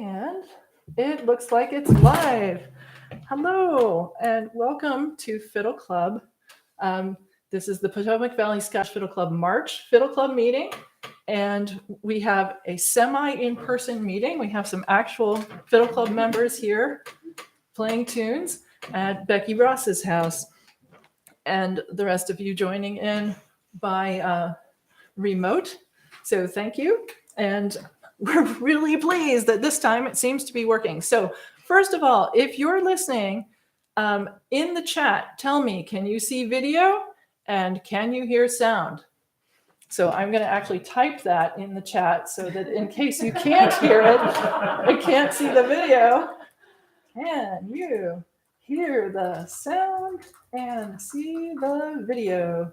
And it looks like it's live. Hello, and welcome to Fiddle Club. This is the Potomac Valley Scotch Fiddle Club March Fiddle Club meeting. And we have a semi-in-person meeting. We have some actual Fiddle Club members here playing tunes at Becky Ross's house. And the rest of you joining in by remote. So thank you. And we're really pleased that this time it seems to be working. So first of all, if you're listening in the chat, tell me, can you see video and can you hear sound? So I'm going to actually type that in the chat so that in case you can't hear it, I can't see the video. Can you hear the sound and see the video?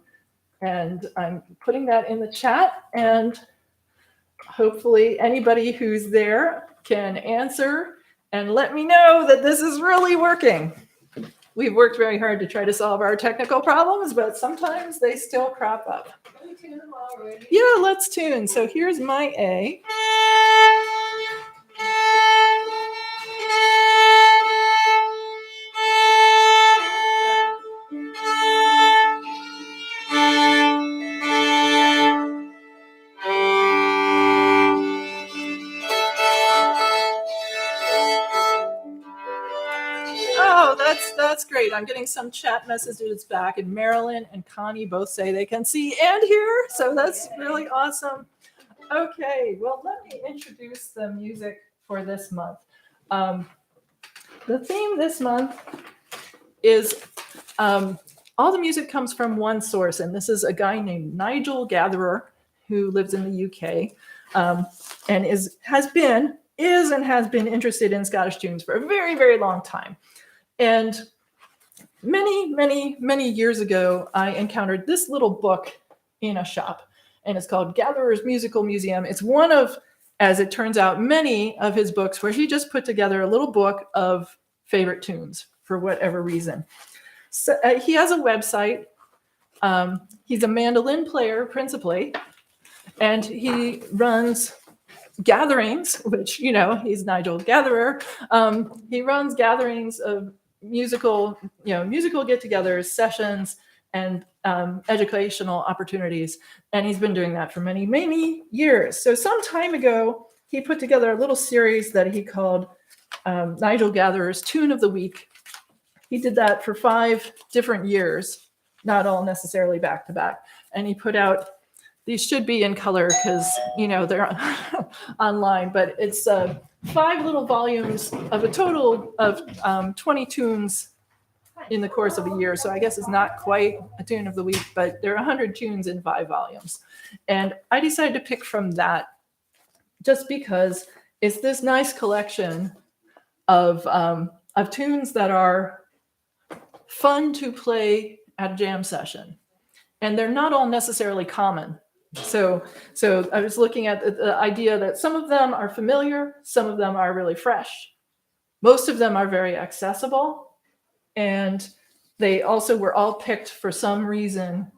And I'm putting that in the chat, and hopefully anybody who's there can answer and let me know that this is really working. We've worked very hard to try to solve our technical problems, but sometimes they still crop up. Can we tune them already? Yeah, let's tune. So here's my A. Oh, that's great. I'm getting some chat messages back, and Marilyn and Connie both say they can see and hear, so that's really awesome. Okay, well, let me introduce the music for this month. The theme this month is all the music comes from one source, and this is a guy named Nigel Gatherer who lives in the UK and has been interested in Scottish tunes for a very, very long time. And many years ago, I encountered this little book in a shop, and it's called Gatherer's Musical Museum. It's one of, as it turns out, many of his books where he just put together a little book of favorite tunes for whatever reason. So he has a website. He's a mandolin player principally, and he runs gatherings, which, you know, he's Nigel Gatherer. He runs gatherings of musical get-togethers, sessions, and educational opportunities. And he's been doing that for many years. So some time ago, he put together a little series that he called Nigel Gatherer's Tune of the Week. He did that for 5 different years, not all necessarily back to back. And he put out, these should be in color because, you know, they're online, but it's 5 little volumes of a total of 20 tunes in the course of a year. So I guess it's not quite a tune of the week, but there are 100 tunes in 5 volumes. And I decided to pick from that just because it's this nice collection of tunes that are fun to play at a jam session. And they're not all necessarily common. So I was looking at the idea that some of them are familiar, some of them are really fresh. Most of them are very accessible, and they also were all picked for some reason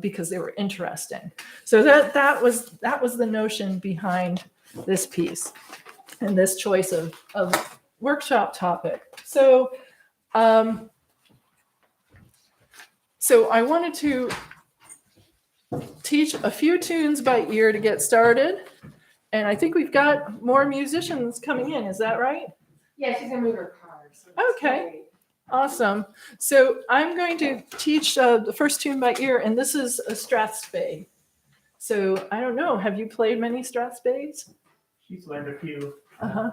because they were interesting. So that was the notion behind this piece and this choice of workshop topic. So I wanted to teach a few tunes by ear to get started. And I think we've got more musicians coming in. Is that right? Yeah, she's gonna move her car. So Okay. great. Awesome. So I'm going to teach the first tune by ear, and this is a Strathspey. So I don't know, have you played many Strathspeys? She's learned a few. Uh-huh.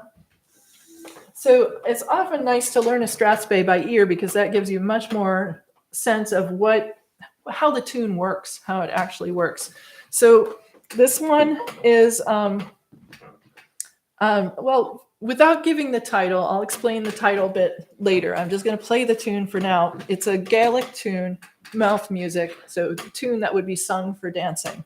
So it's often nice to learn a Strathspey by ear because that gives you much more sense of how the tune works, how it actually works. So this one is, well, without giving the title, I'll explain the title a bit later. I'm just going to play the tune for now. It's a Gaelic tune, mouth music, so a tune that would be sung for dancing.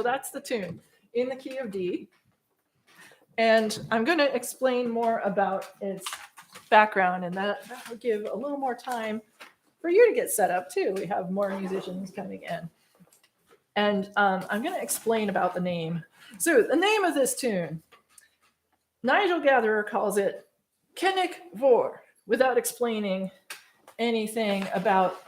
So that's the tune in the key of D. And I'm going to explain more about its background, and that will give a little more time for you to get set up too. We have more musicians coming in. And I'm going to explain about the name. So the name of this tune, Nigel Gatherer calls it Kennick Vor, without explaining anything about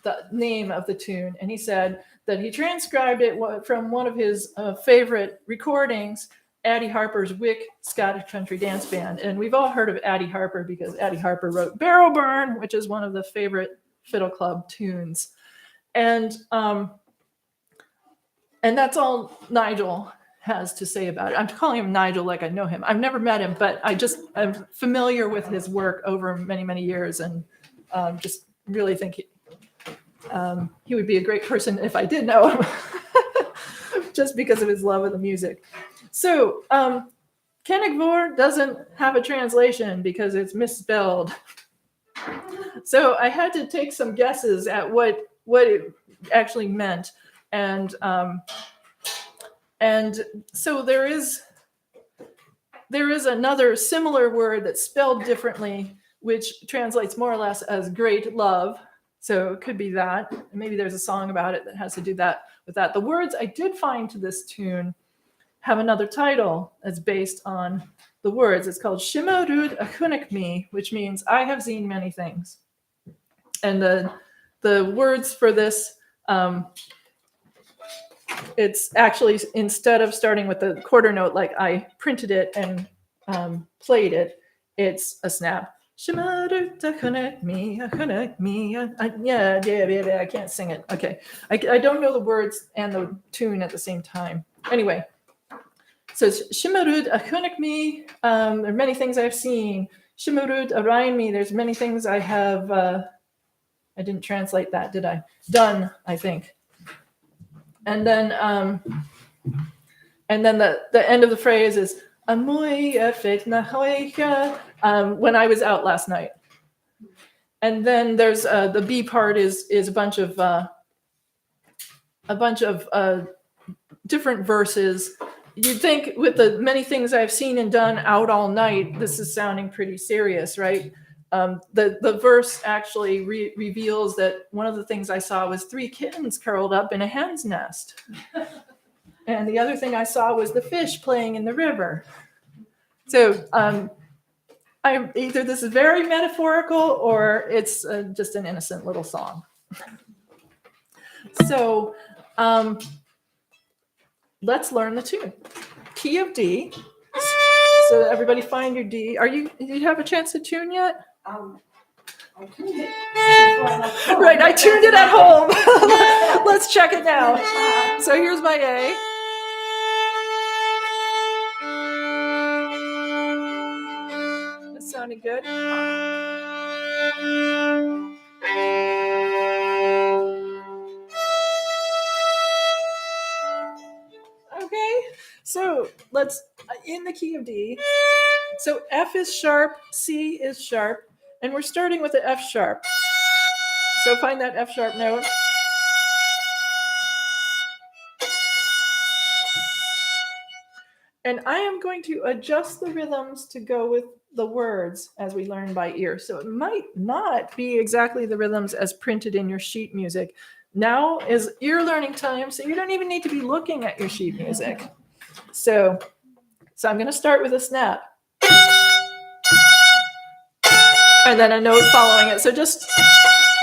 the name of the tune. And he said that he transcribed it from one of his favorite recordings, Addie Harper's Wick Scottish Country Dance Band. And we've all heard of Addie Harper because Addie Harper wrote Barrel Burn, which is one of the favorite Fiddle Club tunes. And that's all Nigel has to say about it. I'm calling him Nigel like I know him. I've never met him, but I'm familiar with his work over many, many years, and just really think he would be a great person if I did know him, just because of his love of the music. So Kennick Vor doesn't have a translation because it's misspelled. So I had to take some guesses at what it actually meant. And so there is another similar word that's spelled differently, which translates more or less as great love. So it could be that. Maybe there's a song about it that has to do with that. The words I did find to this tune have another title that's based on the words. It's called Shimarud Achunik Me, which means I have seen many things. And the words for this, it's actually, instead of starting with the quarter note like I printed it and played it, it's a snap. Shimarud Achunik Me, Achunik Me. Yeah, I can't sing it. Okay. I don't know the words and the tune at the same time. Anyway. So Shimarud Achunik Me, there are many things I've seen. Shimarud Arain Me, there's many things I have, I didn't translate that, did I? Done, I think. And then the end of the phrase is Amoy Efet Nahoika, when I was out last night. And then there's the B part is a bunch of different verses. You'd think with the many things I've seen and done out all night, this is sounding pretty serious, right? The verse actually reveals that one of the things I saw was 3 kittens curled up in a hen's nest. And the other thing I saw was the fish playing in the river. So either this is very metaphorical or it's just an innocent little song. So let's learn the tune. Key of D. So everybody find your D. Did you have a chance to tune yet? I tuned it. Right, I tuned it at home. Let's check it now. So here's my A. That sounded good. Okay, so let's, in the key of D, so F is sharp, C is sharp, and we're starting with the F sharp. So find that F sharp note. And I am going to adjust the rhythms to go with the words as we learn by ear. So it might not be exactly the rhythms as printed in your sheet music. Now is ear learning time, so you don't even need to be looking at your sheet music. So I'm going to start with a snap. And then a note following it. So just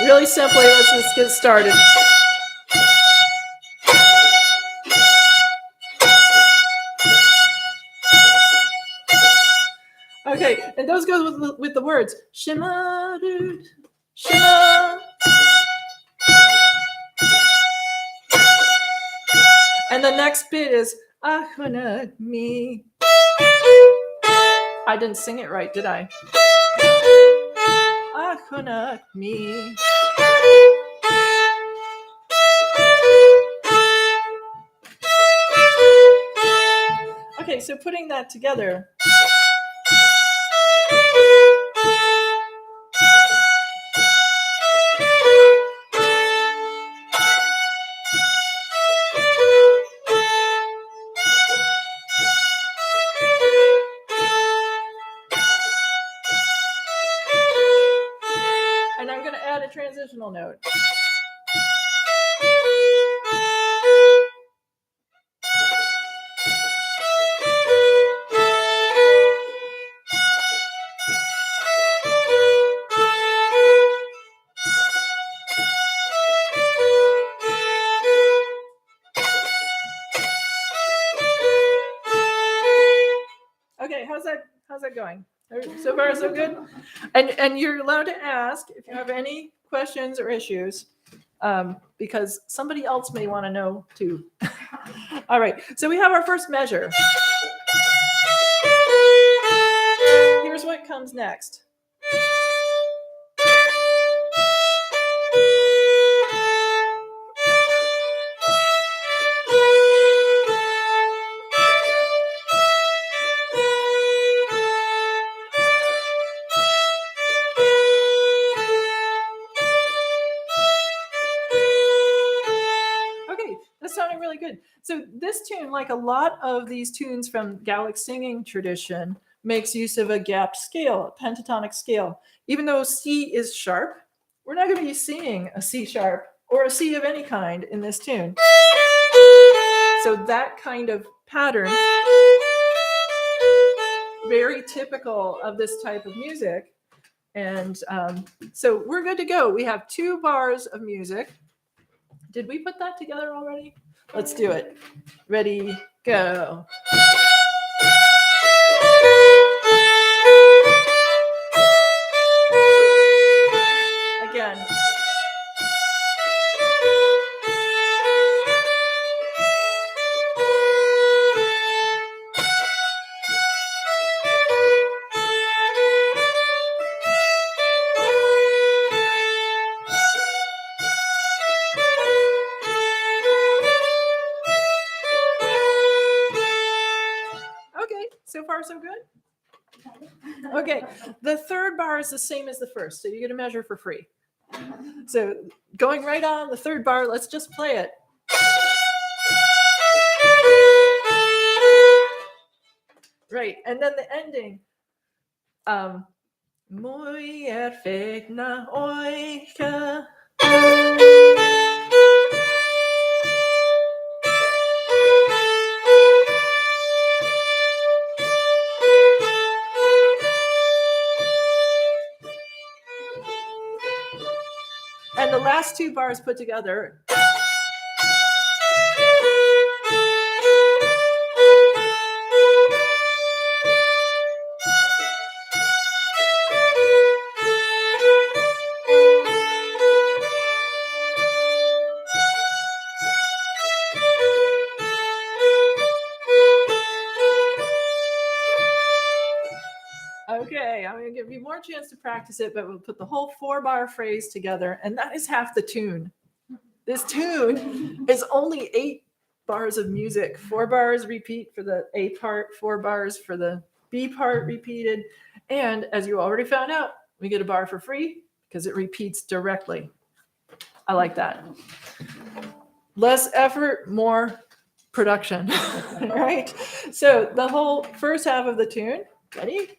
really simply, let's just get started. Okay, and those go with the words. Shema, dude, Shema. And the next bit is Achuna me. I didn't sing it right, did I? Achuna me. Okay, so putting that together. note. Okay, how's that going? So far, so good. And you're allowed to ask if you have any questions or issues, because somebody else may want to know too. All right, so we have our first measure. Here's what comes next. Okay, that's sounding really good. So this tune, like a lot of these tunes from Gallic singing tradition, makes use of a gapped scale, a pentatonic scale. Even though C is sharp, we're not going to be seeing a C sharp or a C of any kind in this tune. So that kind of pattern, very typical of this type of music. And so we're good to go. We have 2 bars of music. Did we put that together already? Let's do it. Ready, go. Again. Okay, so far so good? Okay, the third bar is the same as the first, so you get a measure for free. So going right on the third bar, let's just play it. Right, and then the ending. Muy erfegna oike. And the last 2 bars put together. Okay, I'm going to give you more chance to practice it, but we'll put the whole 4-bar phrase together, and that is half the tune. This tune is only 8 bars of music. 4 bars repeat for the A part, 4 bars for the B part repeated. And as you already found out, we get a bar for free because it repeats directly. I like that. Less effort, more production, right? So the whole first half of the tune, ready?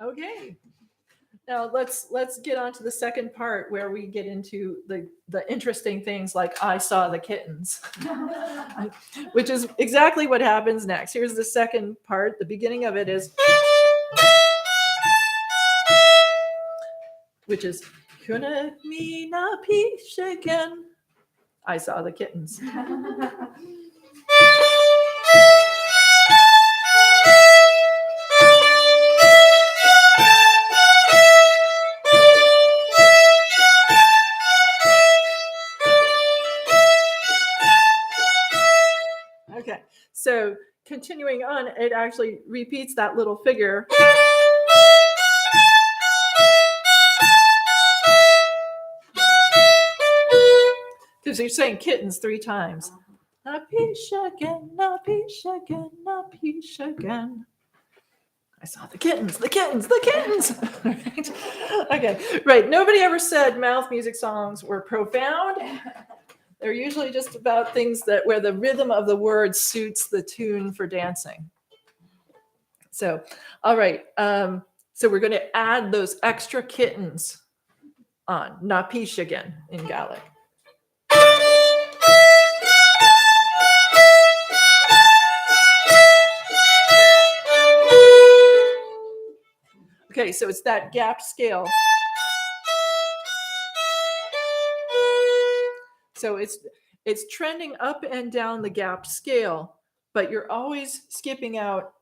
Okay. Now let's get on to the second part where we get into the interesting things like I saw the kittens, which is exactly what happens next. Here's the second part. The beginning of it is, which is Kunna mina pish again. I saw the kittens. continuing on, it actually repeats that little figure. Because you're saying kittens 3 times. A piece again, a piece again, a piece again. I saw the kittens, the kittens, the kittens. Right? Okay, right. Nobody ever said mouth music songs were profound. They're usually just about things that where the rhythm of the word suits the tune for dancing. So, all right. So we're going to add those extra kittens on. Napish again in Gaelic. Okay, so it's that gapped scale. So it's trending up and down the gapped scale, but you're always skipping out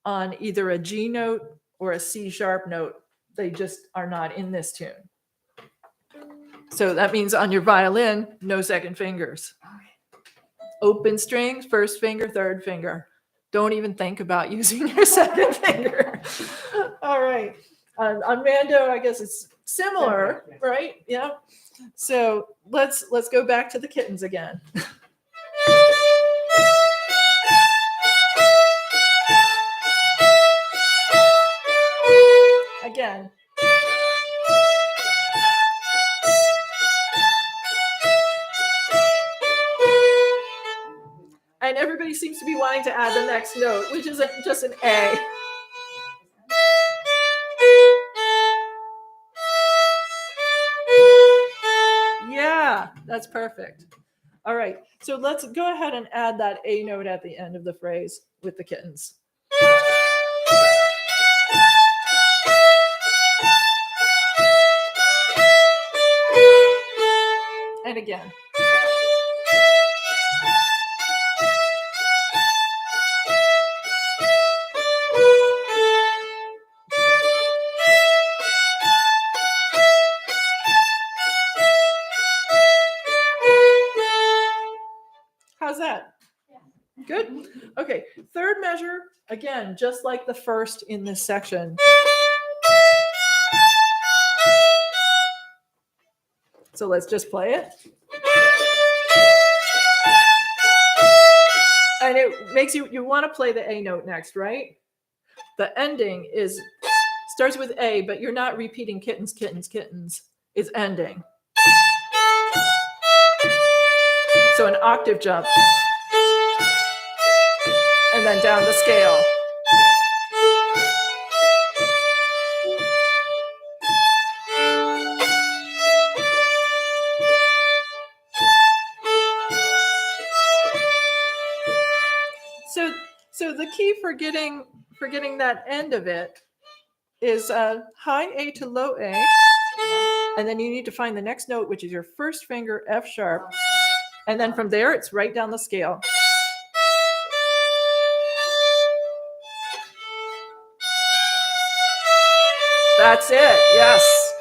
on either a G note or a C sharp note. They just are not in this tune. So that means on your violin, no second fingers. Open strings, first finger, third finger. Don't even think about using your second finger. All right. On Mando, I guess it's similar, right? Yeah. So let's go back to the kittens again. Again. And everybody seems to be wanting to add the next note, which is just an A. Yeah, that's perfect. All right, so let's go ahead and add that A note at the end of the phrase with the kittens. And again. How's that? Good? Okay, third measure, again, just like the first in this section. So let's just play it. And it makes you want to play the A note next, right? The ending starts with A, but you're not repeating kittens, kittens, kittens. It's ending. So an octave jump. And then down the scale. So the key for getting that end of it is high A to low A, and then you need to find the next note, which is your first finger, F sharp, and then from there it's right down the scale. That's it, yes.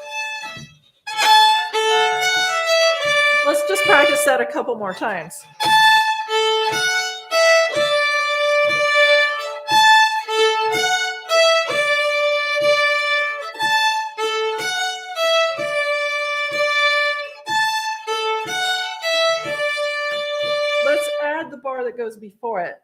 Let's just practice that a couple more times. Let's add the bar that goes before it.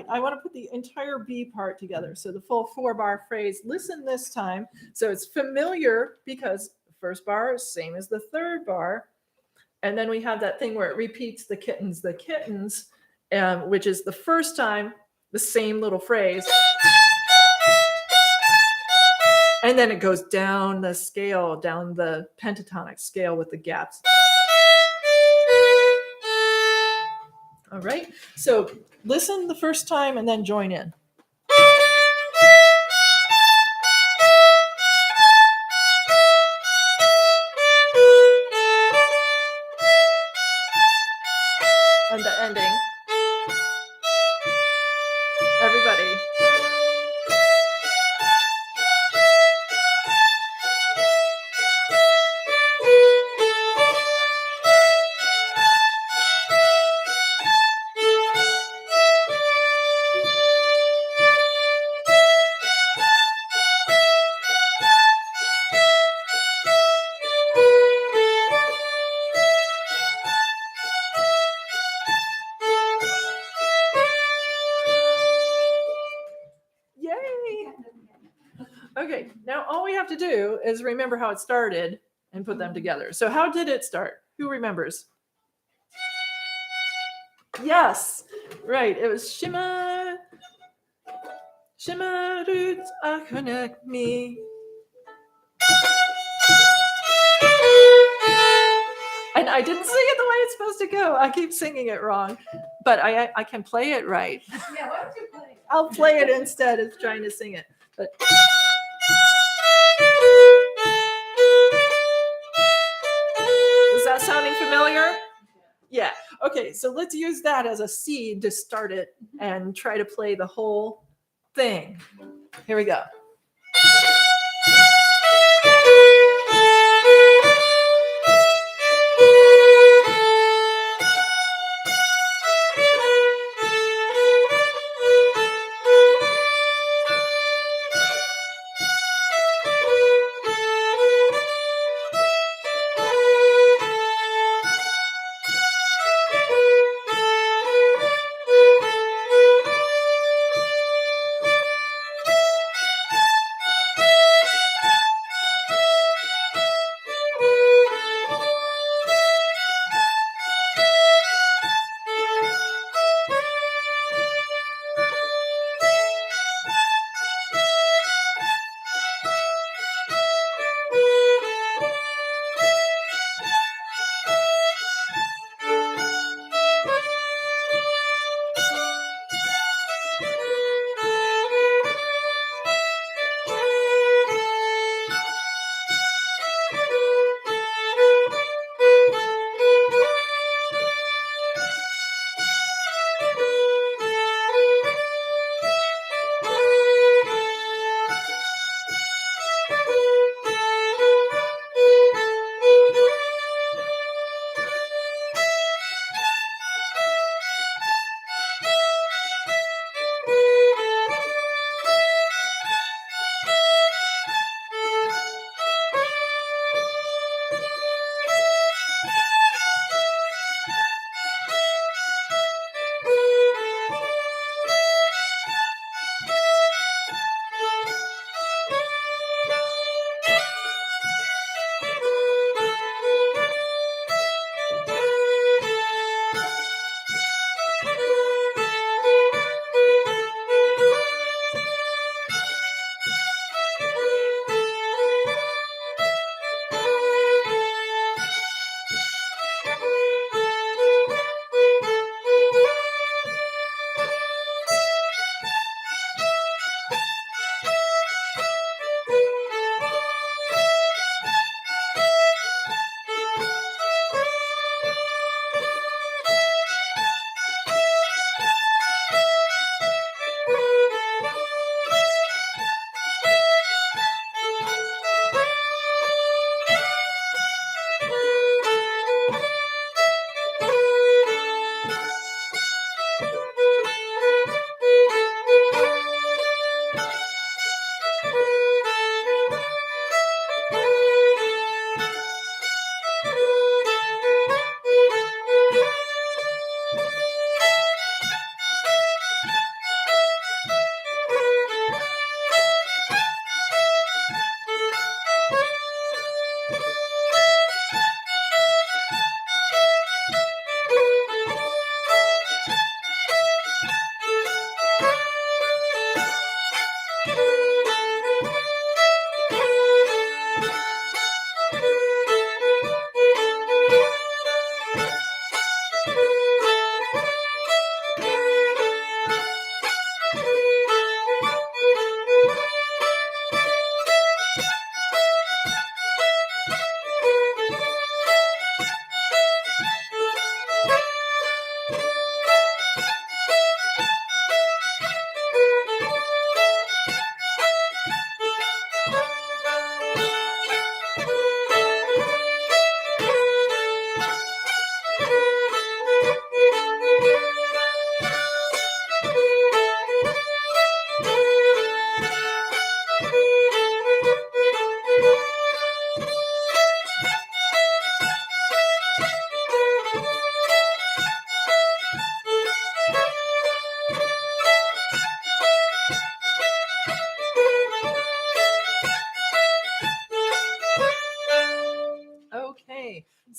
I want to put the entire B part together. So the full 4-bar phrase, listen this time. So it's familiar because the first bar is same as the third bar. And then we have that thing where it repeats the kittens, which is the first time, the same little phrase. And then it goes down the scale, down the pentatonic scale with the gaps. All right. So listen the first time and then join in. And the ending. Everybody. Yay! Okay, now all we have to do is remember how it started and put them together. So how did it start? Who remembers? Yes, right. It was Shimmer, Shimmer roots are connect me. And I didn't sing it the way it's supposed to go. I keep singing it wrong, but I can play it right. Yeah, why don't you play? I'll play it instead of trying to sing it. But is that sounding familiar? Yeah. Okay, so let's use that as a seed to start it and try to play the whole thing. Here we go.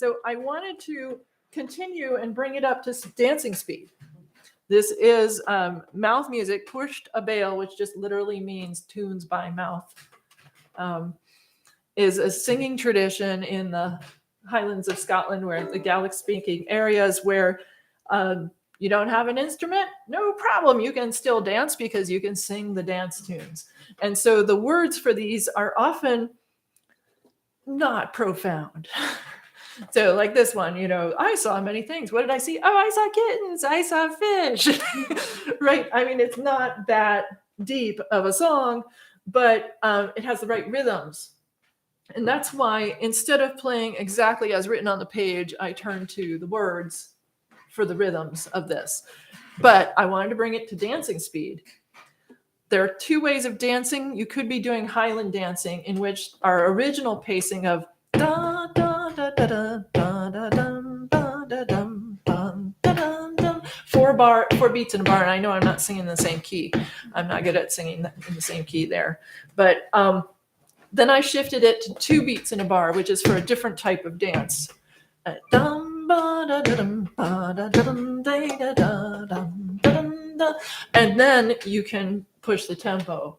So I wanted to continue and bring it up to dancing speed. This is mouth music, pushed a bail, which just literally means tunes by mouth, is a singing tradition in the Highlands of Scotland, where the Gaelic-speaking areas where you don't have an instrument, no problem. You can still dance because you can sing the dance tunes. And so the words for these are often not profound. So like this one, I saw many things. What did I see? Oh, I saw kittens. I saw fish. Right? I mean, it's not that deep of a song, but it has the right rhythms. And that's why instead of playing exactly as written on the page, I turned to the words for the rhythms of this. But I wanted to bring it to dancing speed. There are two ways of dancing. You could be doing Highland dancing, in which our original pacing of da da da da da da da dum da da dum dum da dum dum, four beats in a bar. And I know I'm not singing the same key. I'm not good at singing in the same key there. But then I shifted it to 2 beats in a bar, which is for a different type of dance. Dum ba da da dum ba da da dum da da da dum da dum da. And then you can push the tempo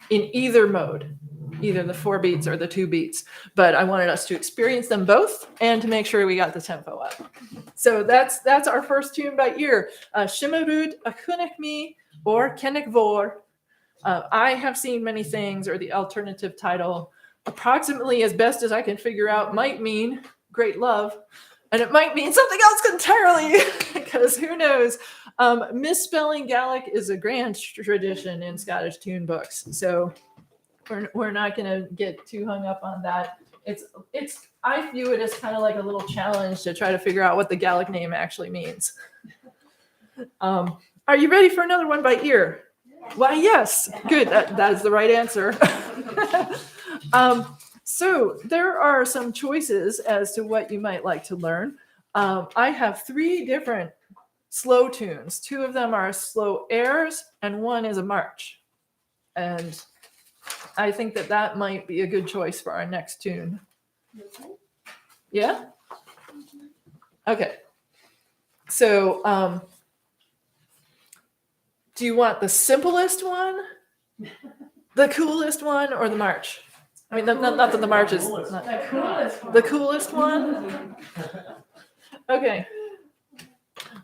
in either mode, either the 4 beats or the 2 beats. But I wanted us to experience them both and to make sure we got the tempo up. So that's our first tune by ear. Shimmerud Akunek Mi or Kenek Vor. I have seen many things, or the alternative title, approximately as best as I can figure out, might mean great love. And it might mean something else entirely, because who knows? Misspelling Gaelic is a grand tradition in Scottish tune books. So we're not going to get too hung up on that. I view it as kind of like a little challenge to try to figure out what the Gaelic name actually means. Are you ready for another one by ear? Why, yes. Good. That is the right answer. So there are some choices as to what you might like to learn. I have 3 different slow tunes. 2 of them are slow airs, and 1 is a march. And I think that might be a good choice for our next tune. Yeah? Okay. So do you want the simplest one, the coolest one, or the march? I mean, not that the march is not, the coolest one. Okay.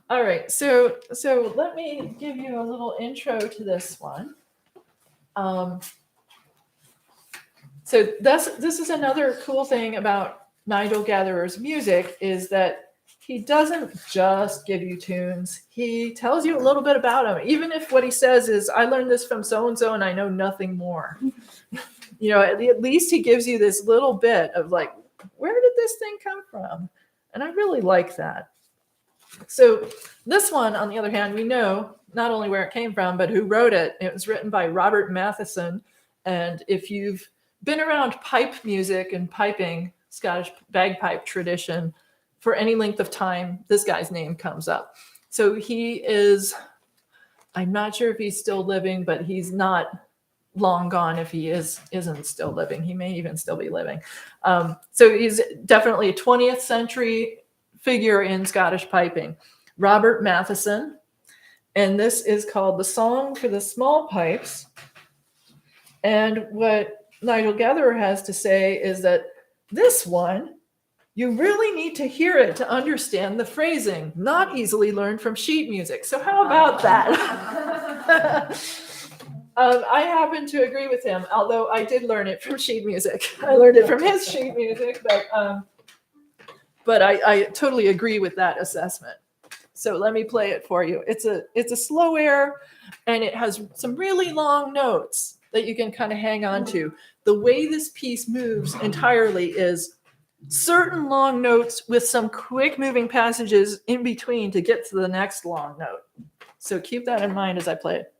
All right. So let me give you a little intro to this one. So this is another cool thing about Nigel Gatherer's music, is that he doesn't just give you tunes. He tells you a little bit about them, even if what he says is, I learned this from so-and-so and I know nothing more. At least he gives you this little bit of like, where did this thing come from? And I really like that. So this one, on the other hand, we know not only where it came from, but who wrote it. It was written by Robert Matheson. And if you've been around pipe music and piping, Scottish bagpipe tradition, for any length of time, this guy's name comes up. So he is, I'm not sure if he's still living, but he's not long gone if he isn't still living. He may even still be living. So he's definitely a 20th century figure in Scottish piping. Robert Matheson. And this is called The Song for the Small Pipes. And what Nigel Gatherer has to say is that this one, you really need to hear it to understand the phrasing, not easily learned from sheet music. So how about that? I happen to agree with him, although I did learn it from sheet music. I learned it from his sheet music, but I totally agree with that assessment. So let me play it for you. It's a slow air, and it has some really long notes that you can kind of hang on to. The way this piece moves entirely is certain long notes with some quick moving passages in between to get to the next long note. So keep that in mind as I play it.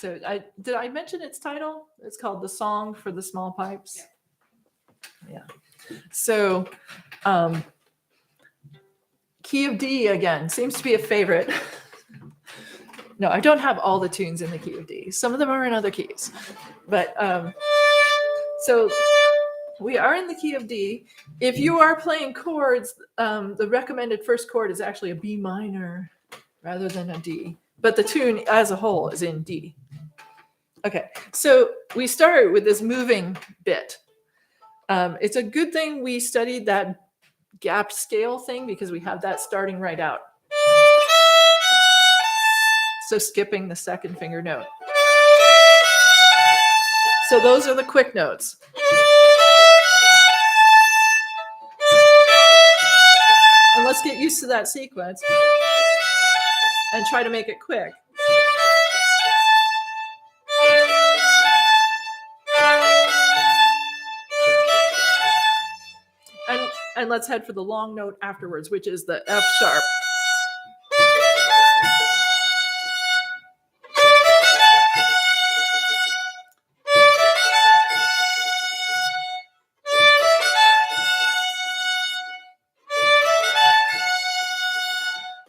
So did I mention its title? It's called The Song for the Small Pipes. Yeah. So key of D again seems to be a favorite. No, I don't have all the tunes in the key of D. Some of them are in other keys. But so we are in the key of D. If you are playing chords, the recommended first chord is actually a B minor rather than a D. But the tune as a whole is in D. Okay, so we start with this moving bit. It's a good thing we studied that gap scale thing because we have that starting right out. So skipping the second finger note. So those are the quick notes. And let's get used to that sequence and try to make it quick. And let's head for the long note afterwards, which is the F sharp.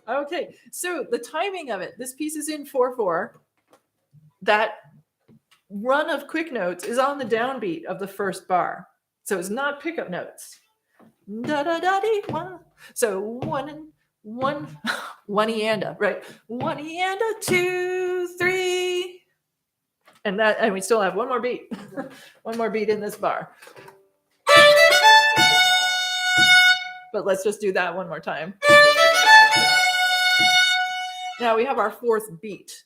Okay, so the timing of it, this piece is in 4/4. That run of quick notes is on the downbeat of the first bar. So it's not pickup notes. Da da da dee one. So one eanda, right? One eanda, 2, 3. And we still have one more beat. One more beat in this bar. But let's just do that one more time. Now we have our fourth beat.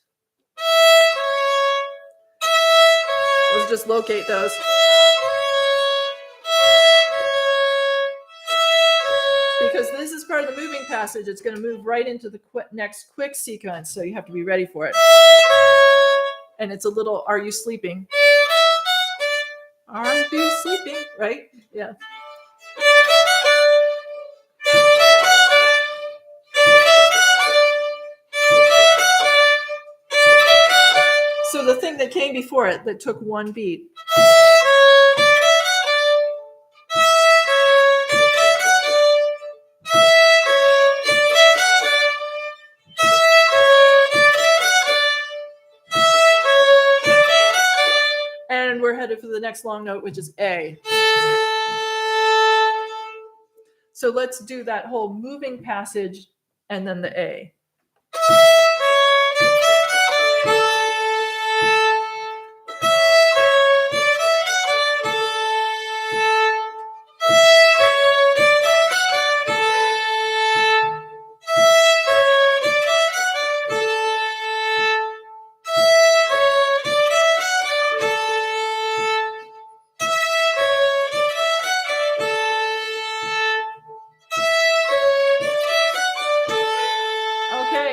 Let's just locate those. Because this is part of the moving passage, it's going to move right into the next quick sequence, so you have to be ready for it. And it's a little, are you sleeping? Are you sleeping? Right? Yeah. So the thing that came before it that took one beat. And we're headed for the next long note, which is A. So let's do that whole moving passage and then the A.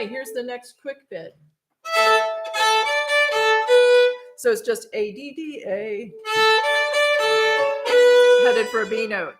Here's the next quick bit. So it's just A, D, D, A. Headed for a B note.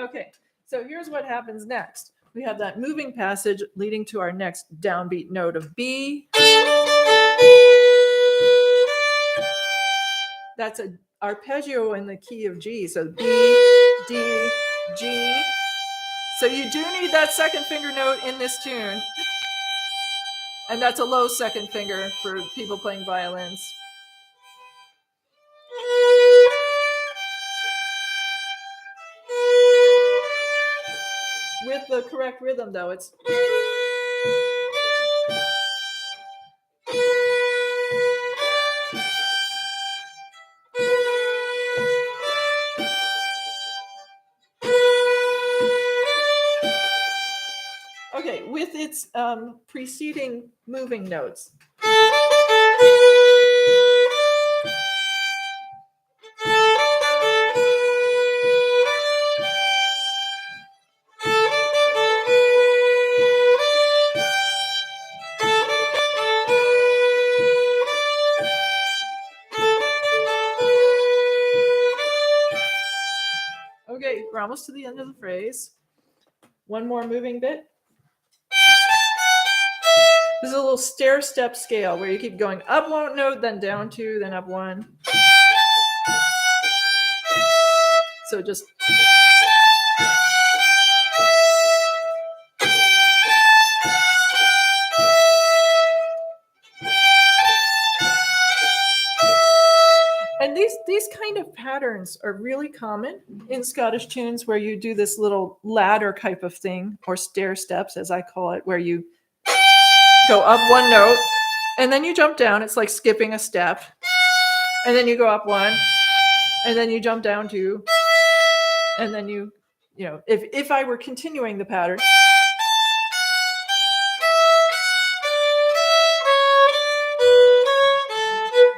Okay, so here's what happens next. We have that moving passage leading to our next downbeat note of B. That's an arpeggio in the key of G. So B, D, G. So you do need that second finger note in this tune. And that's a low second finger for people playing violins. With the correct rhythm, though, it's... Okay, with its preceding moving notes. Okay, we're almost to the end of the phrase. One more moving bit. This is a little stair step scale where you keep going up one note, then down two, then up one. So just and these kind of patterns are really common in Scottish tunes where you do this little ladder type of thing, or stair steps as I call it, where you go up one note and then you jump down. It's like skipping a step. And then you go up one and then you jump down two. And then you know, if I were continuing the pattern,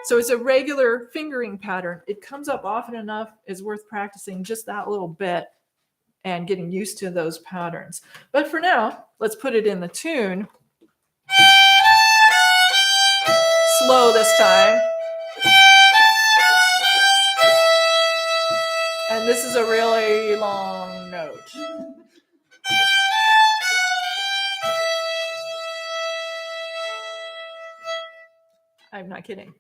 so it's a regular fingering pattern. It comes up often enough, it's worth practicing just that little bit and getting used to those patterns. But for now, let's put it in the tune. Slow this time. And this is a really long note. I'm not kidding.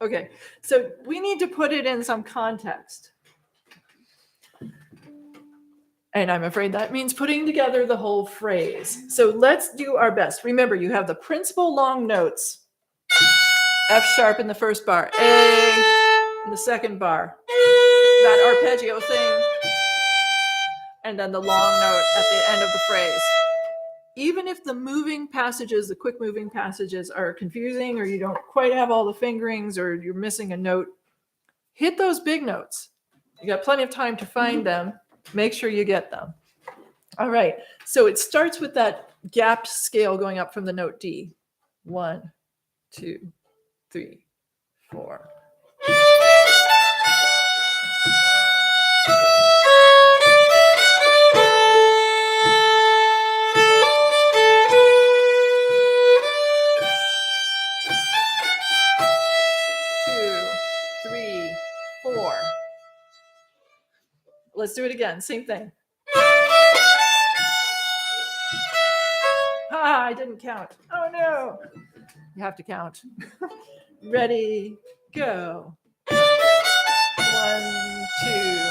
Okay, so we need to put it in some context. And I'm afraid that means putting together the whole phrase. So let's do our best. Remember, you have the principal long notes. F sharp in the first bar, A in the second bar, that arpeggio thing, and then the long note at the end of the phrase. Even if the moving passages, the quick moving passages are confusing, or you don't quite have all the fingerings, or you're missing a note, hit those big notes. You got plenty of time to find them. Make sure you get them. All right, so it starts with that gapped scale going up from the note D. 1, 2, 3, 4. Let's do it again. Same thing. Ah, I didn't count. Oh no. You have to count. Ready, go. 1, 2.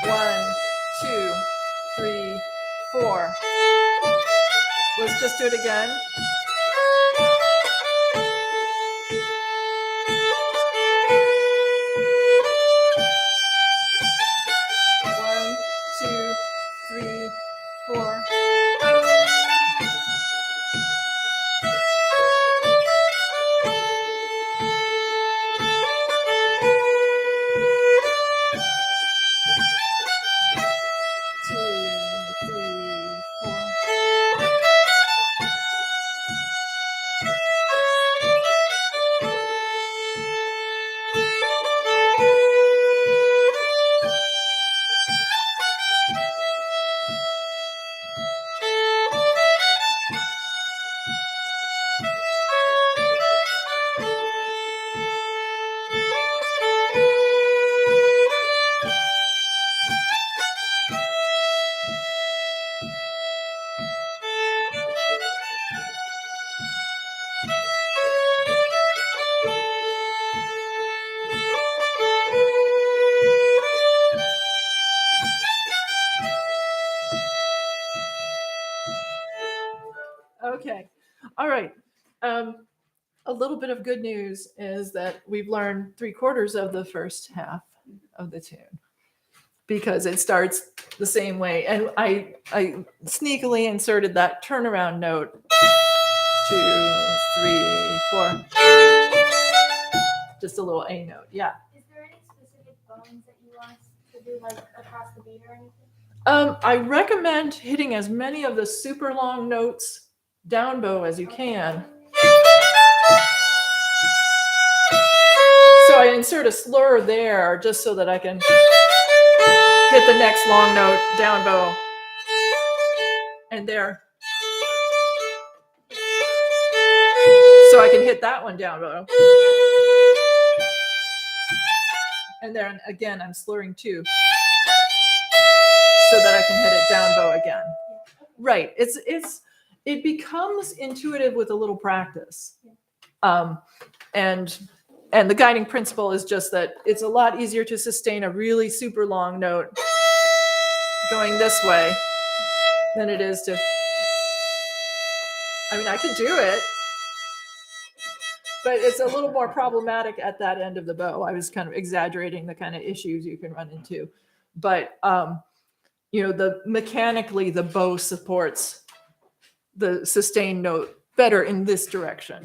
1, 2, 3, 4. Let's just do it again. One, two, three, four. Okay. All right. A little bit of good news is that we've learned 3/4 of the first half of the tune because it starts the same way. And I sneakily inserted that turnaround note. 2, 3, 4. Just a little A note. Yeah. Is there any specific bones that you want us to do, like across the beat or anything? I recommend hitting as many of the super long notes down bow as you can. So I insert a slur there just so that I can hit the next long note down bow. And there. So I can hit that one down bow. And then again, I'm slurring too, so that I can hit it down bow again. Right. It becomes intuitive with a little practice. And the guiding principle is just that it's a lot easier to sustain a really super long note going this way than it is to, I mean, I can do it, but it's a little more problematic at that end of the bow. I was kind of exaggerating the kind of issues you can run into, but mechanically the bow supports the sustained note better in this direction.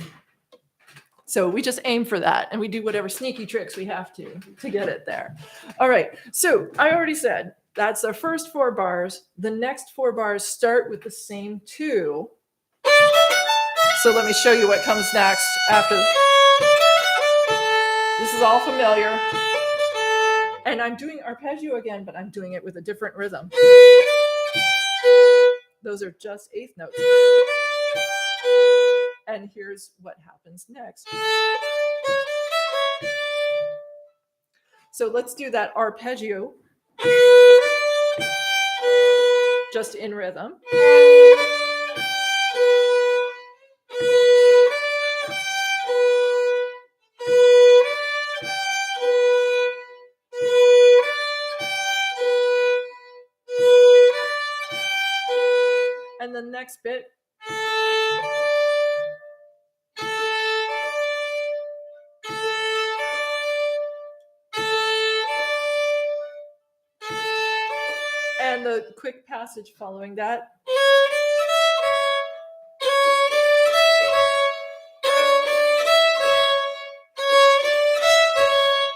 So we just aim for that, and we do whatever sneaky tricks we have to get it there. All right, so I already said that's our first 4 bars. The next 4 bars start with the same 2. So let me show you what comes next after. This is all familiar. And I'm doing arpeggio again, but I'm doing it with a different rhythm. Those are just 8th notes. And here's what happens next. So let's do that arpeggio just in rhythm. And the next bit. And the quick passage following that.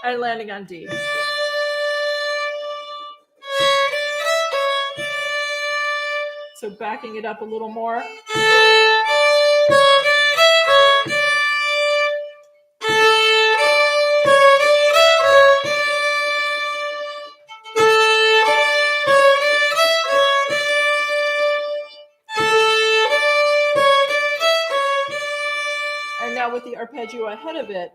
And landing on D. So backing it up a little more. And now with the arpeggio ahead of it.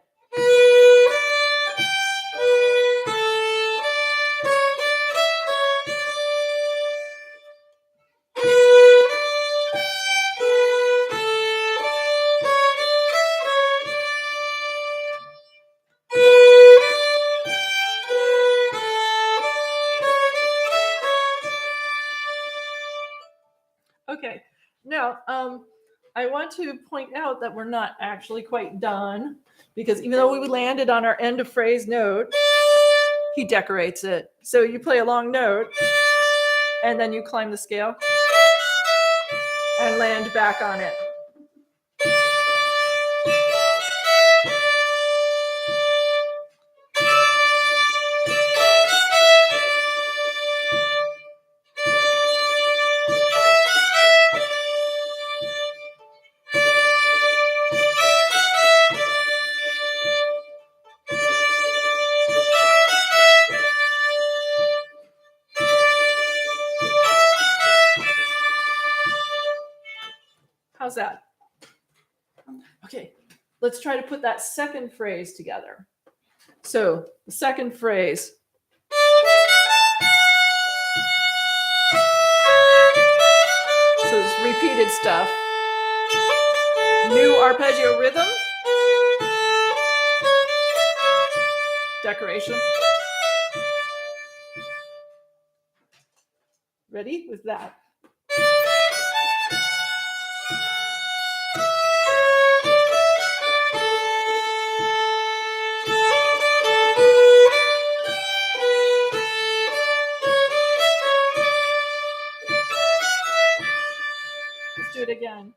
Okay, now I want to point out that we're not actually quite done, because even though we landed on our end of phrase note, he decorates it. So you play a long note, and then you climb the scale and land back on it. How's that? Okay, let's try to put that second phrase together. So the second phrase. So it's repeated stuff. New arpeggio rhythm. Decoration. Ready with that? Let's do it again.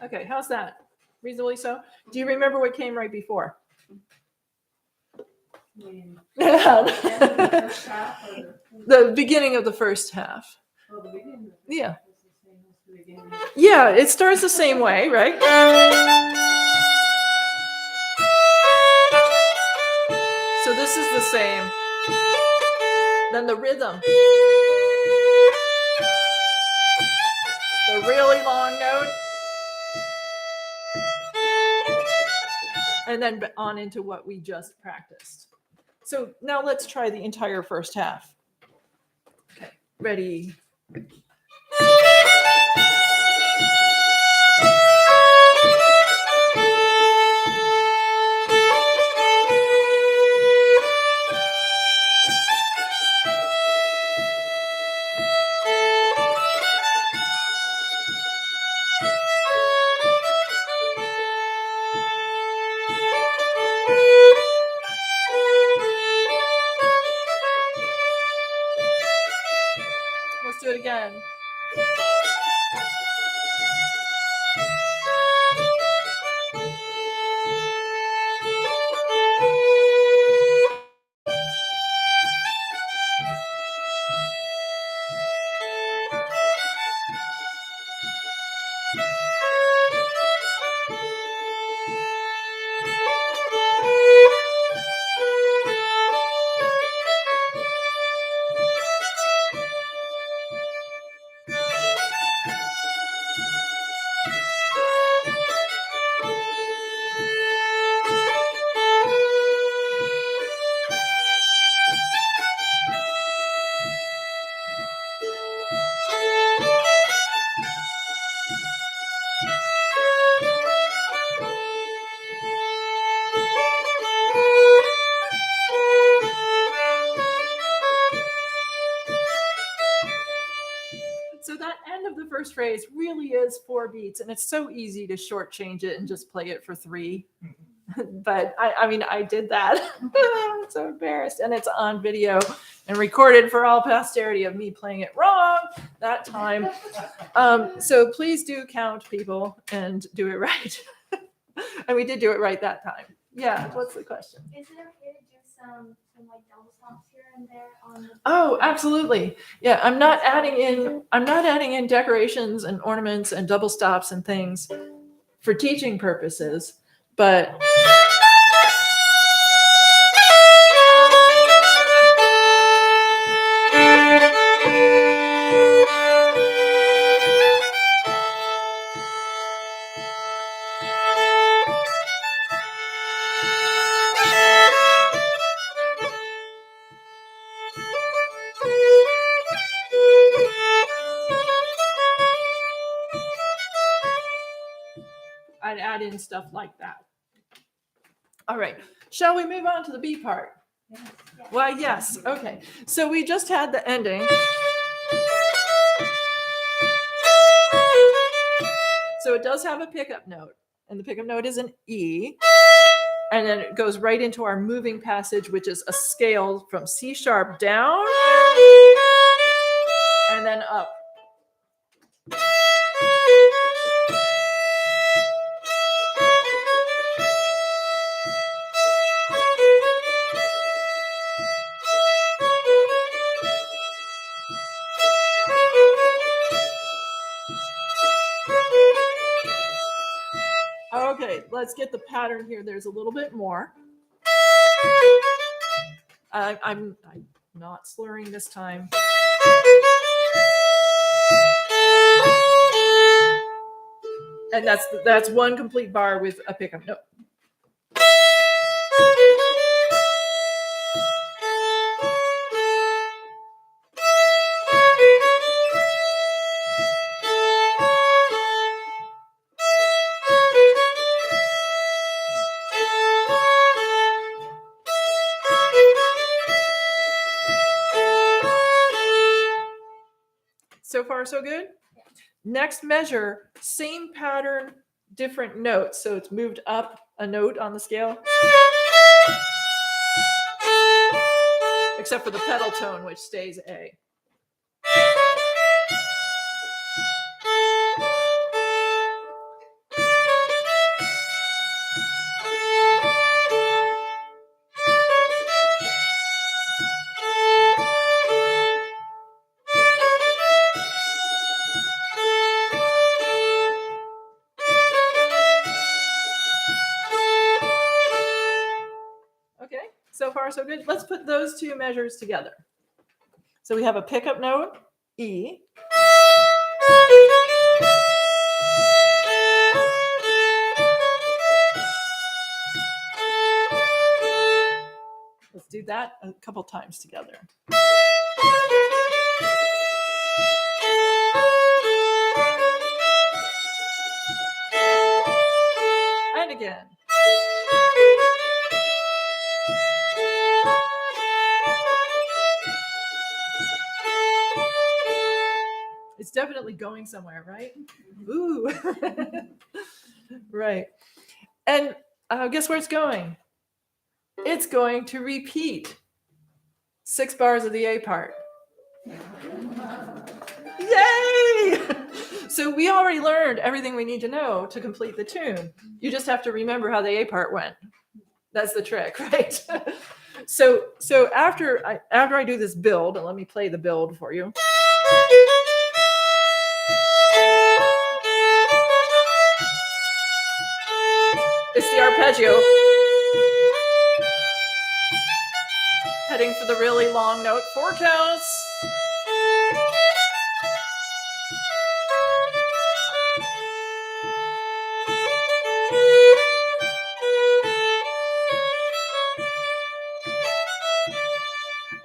Okay, how's that? Reasonably so? Do you remember what came right before? When The the first half or beginning of the first half. the beginning. Yeah. It's the same as the beginning. Yeah, it starts the same way, right? So this is the same. Then the rhythm. The really long note. And then on into what we just practiced. So now let's try the entire first half. Okay, ready? Let's do it again. So that end of the first phrase really is 4 beats, and it's so easy to shortchange it and just play it for 3. But I mean, I did that. I'm so embarrassed, and it's on video and recorded for all posterity of me playing it wrong that time. So please do count, people, and do it right. And we did do it right that time. Yeah. What's the question? Is it okay to do some like double stomps here and there on the Oh, absolutely. Yeah, I'm not adding in decorations and ornaments and double stops and things for teaching purposes, but I'd add in stuff like that. All right. Shall we move on to the B part? Yes. Why, yes. Okay. So we just had the ending. So it does have a pickup note, and the pickup note is an E. And then it goes right into our moving passage, which is a scale from C sharp down and then up. Okay, let's get the pattern here. There's a little bit more. I'm not slurring this time. And that's one complete bar with a pickup note. So far, so good? Yeah. Next measure, same pattern, different notes. So it's moved up a note on the scale. Except for the pedal tone, which stays A. far so good. Let's put those two measures together. So we have a pickup note, E. Let's do that a couple times together. And again. It's definitely going somewhere, right? Ooh. Right. And guess where it's going? It's going to repeat 6 bars of the A part. Yay! So we already learned everything we need to know to complete the tune. You just have to remember how the A part went. That's the trick, right? So after I do this build, and let me play the build for you. It's the arpeggio. Heading for the really long note, 4 counts.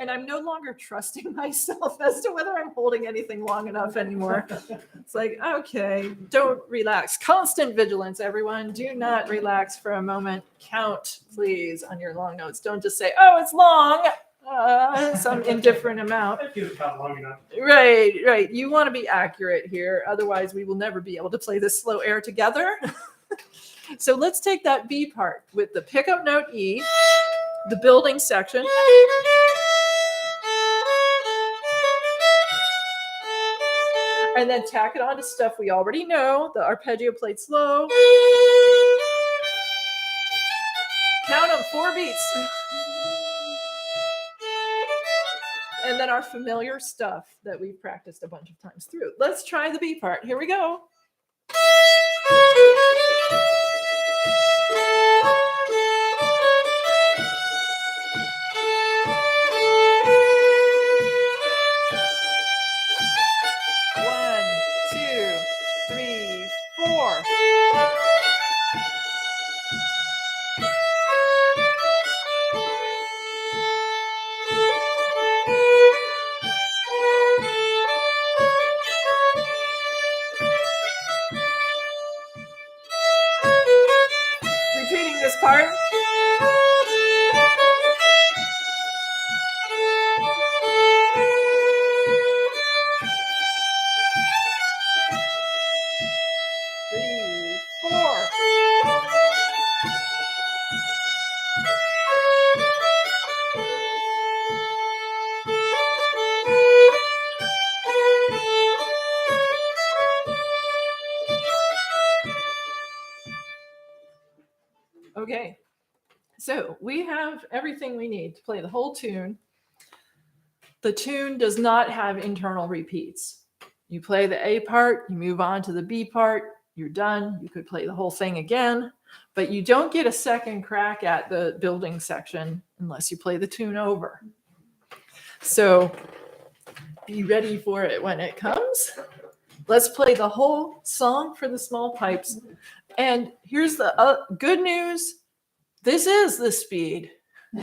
And I'm no longer trusting myself as to whether I'm holding anything long enough anymore. It's like, okay, don't relax. Constant vigilance, everyone. Do not relax for a moment. Count, please, on your long notes. Don't just say, oh, it's long. Some indifferent amount. Long enough. Right. You want to be accurate here. Otherwise, we will never be able to play this slow air together. So let's take that B part with the pickup note E, the building section. And then tack it on to stuff we already know. The arpeggio played slow. Count them, 4 beats. And then our familiar stuff that we've practiced a bunch of times through. Let's try the B part. Here we go. Repeating this part. Three, 4. Okay, so we have everything we need to play the whole tune. The tune does not have internal repeats. You play the A part, you move on to the B part, you're done. You could play the whole thing again, but you don't get a second crack at the building section unless you play the tune over. So be ready for it when it comes. Let's play the whole song for the small pipes. And here's the good news. This is the speed. You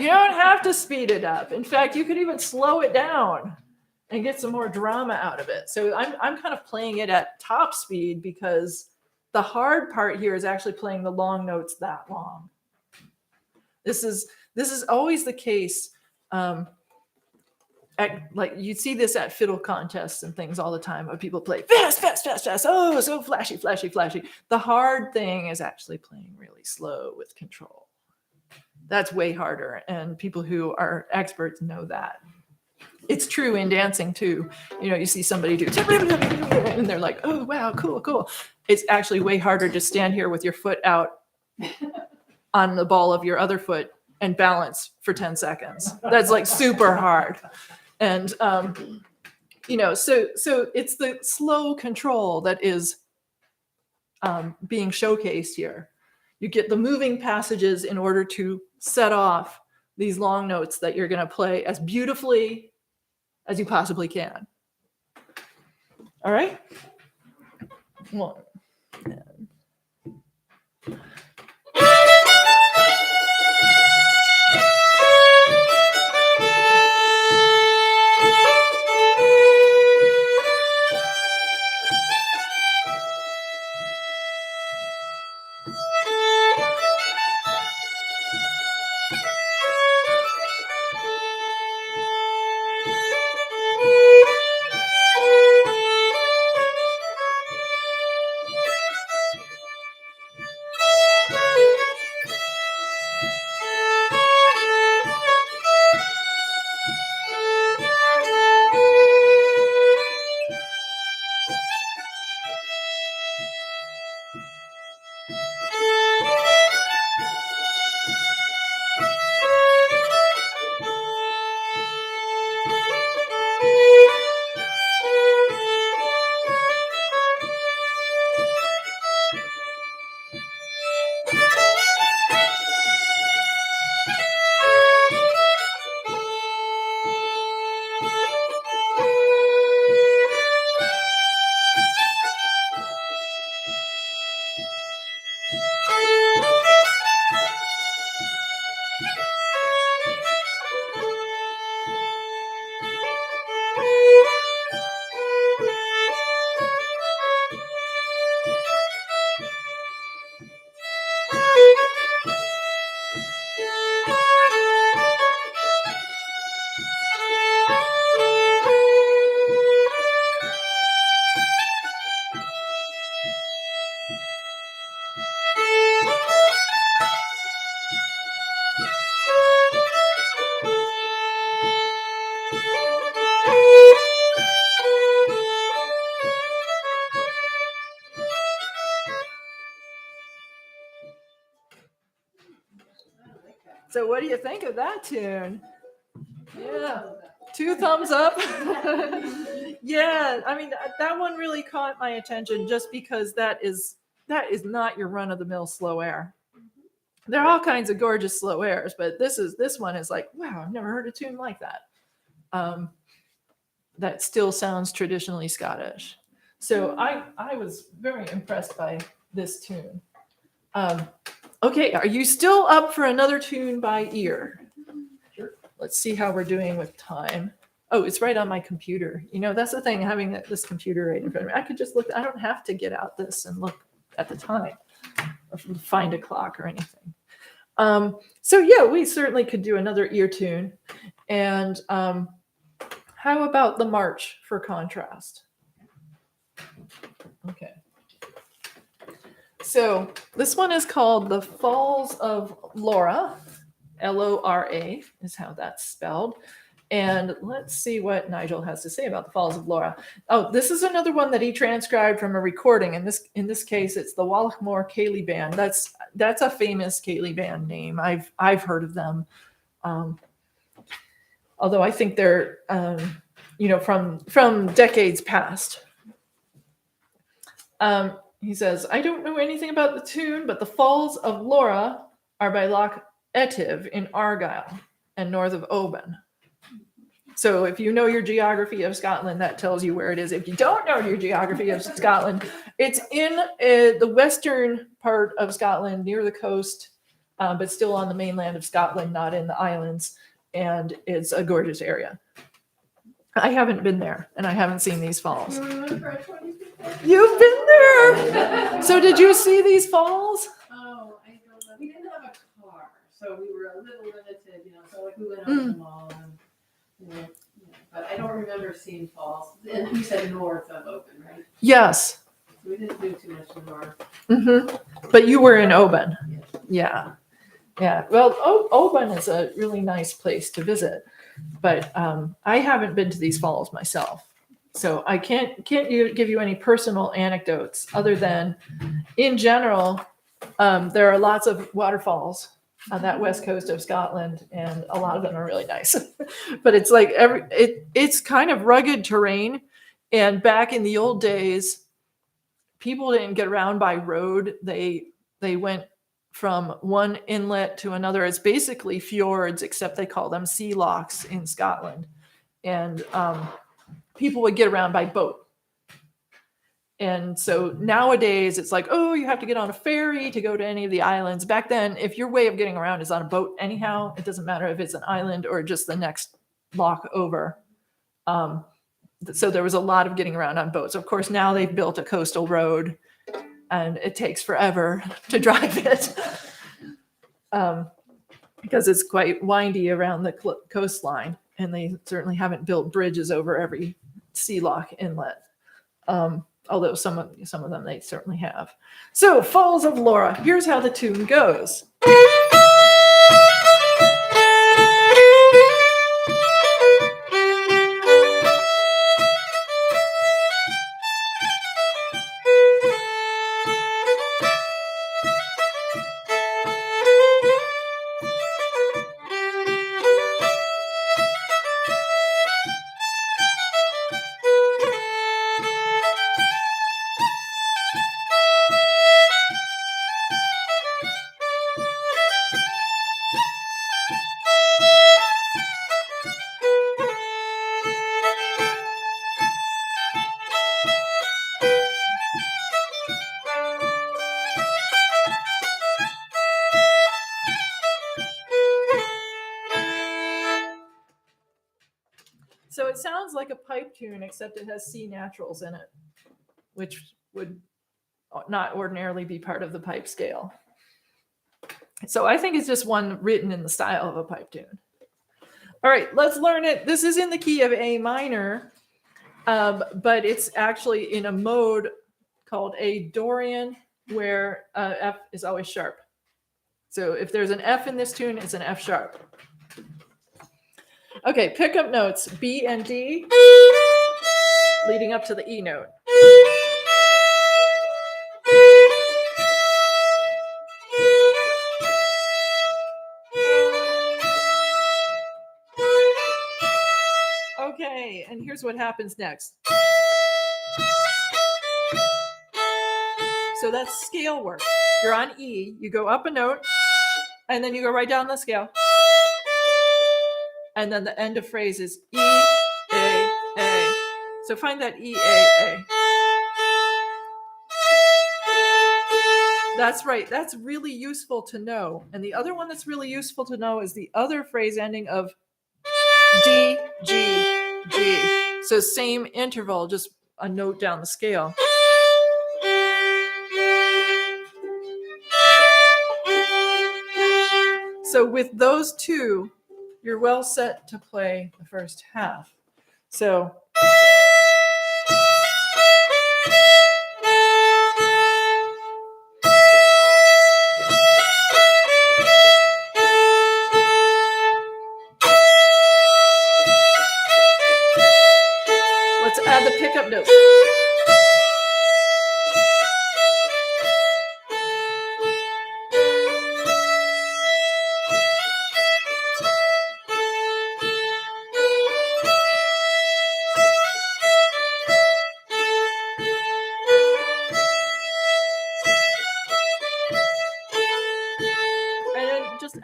don't have to speed it up. In fact, you could even slow it down and get some more drama out of it. So I'm kind of playing it at top speed because the hard part here is actually playing the long notes that long. This is always the case. Like you see this at fiddle contests and things all the time where people play fast, fast, fast, fast. Oh, so flashy, flashy, flashy. The hard thing is actually playing really slow with control. That's way harder. And people who are experts know that. It's true in dancing too. You know, you see somebody do and they're like, oh, wow, cool, cool. It's actually way harder to stand here with your foot out on the ball of your other foot and balance for 10 seconds. That's like super hard. And, you know, so it's the slow control that is being showcased here. You get the moving passages in order to set off these long notes that you're going to play as beautifully as you possibly can. All right? One. So what do you think of that tune? Yeah, 2 thumbs up. Yeah, I mean that one really caught my attention just because that is not your run-of-the-mill slow air. There are all kinds of gorgeous slow airs, but this one is like, wow, I've never heard a tune like that. That still sounds traditionally Scottish. So I was very impressed by this tune. Okay, are you still up for another tune by ear? Sure. Let's see how we're doing with time. Oh, it's right on my computer. You know, that's the thing, having this computer right in front of me. I could just look. I don't have to get out this and look at the time or find a clock or anything. So yeah, we certainly could do another ear tune. And how about the March for contrast? Okay. So this one is called The Falls of Laura. Lora is how that's spelled. And let's see what Nigel has to say about the Falls of Laura. Oh, this is another one that he transcribed from a recording. In this case, it's the Wallachmore Ceilidh Band. That's a famous Ceilidh Band name. I've heard of them. Although I think they're from decades past. He says, I don't know anything about the tune, but the Falls of Laura are by Loch Etive in Argyll and north of Oban. So if you know your geography of Scotland, that tells you where it is. If you don't know your geography of Scotland, it's in the western part of Scotland near the coast, but still on the mainland of Scotland, not in the islands. And it's a gorgeous area. I haven't been there, and I haven't seen these falls. You've been there. So did you see these falls? Oh, I don't know. We didn't have a car, so we were a little limited, So like we went out to the mall, and but I don't remember seeing falls. And you said north of Oban, right? Yes. We didn't do too much in north. Mm-hmm. But you were in Oban. Yeah. Yeah. Well, Oban is a really nice place to visit, but I haven't been to these falls myself. So I can't give you any personal anecdotes other than, in general, there are lots of waterfalls on that west coast of Scotland, and a lot of them are really nice. But it's like it's kind of rugged terrain, and back in the old days, people didn't get around by road. They went from one inlet to another. It's basically fjords, except they call them sea locks in Scotland. And people would get around by boat. And so nowadays it's like, oh, you have to get on a ferry to go to any of the islands. Back then, if your way of getting around is on a boat anyhow, it doesn't matter if it's an island or just the next lock over. So there was a lot of getting around on boats. Of course, now they've built a coastal road and it takes forever to drive it because it's quite windy around the coastline. And they certainly haven't built bridges over every sea lock inlet. Although some of them they certainly have. So, Falls of Laura. Here's how the tune goes. So it sounds like a pipe tune, except it has C naturals in it, which would not ordinarily be part of the pipe scale. So I think it's just one written in the style of a pipe tune. All right, let's learn it. This is in the key of A minor, but it's actually in a mode called A Dorian, where F is always sharp. So if there's an F in this tune, it's an F sharp. Okay, pickup notes, B and D, leading up to the E note. Okay, and here's what happens next. So that's scale work. You're on E, you go up a note, and then you go right down the scale. And then the end of phrase is E, A, A. So find that E, A, A. That's right. That's really useful to know. And the other one that's really useful to know is the other phrase ending of D, G, G. So same interval, just a note down the scale. So with those two, you're well set to play the first half. So let's add the pickup notes.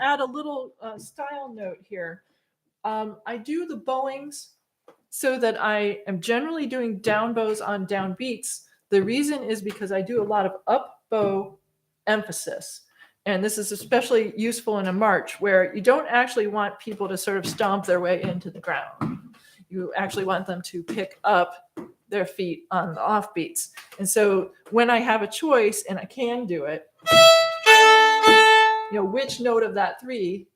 Add a little style note here. I do the bowings so that I am generally doing down bows on down beats. The reason is because I do a lot of up bow emphasis. And this is especially useful in a march where you don't actually want people to sort of stomp their way into the ground. You actually want them to pick up their feet on the off beats. And so when I have a choice and I can do it, which note of that three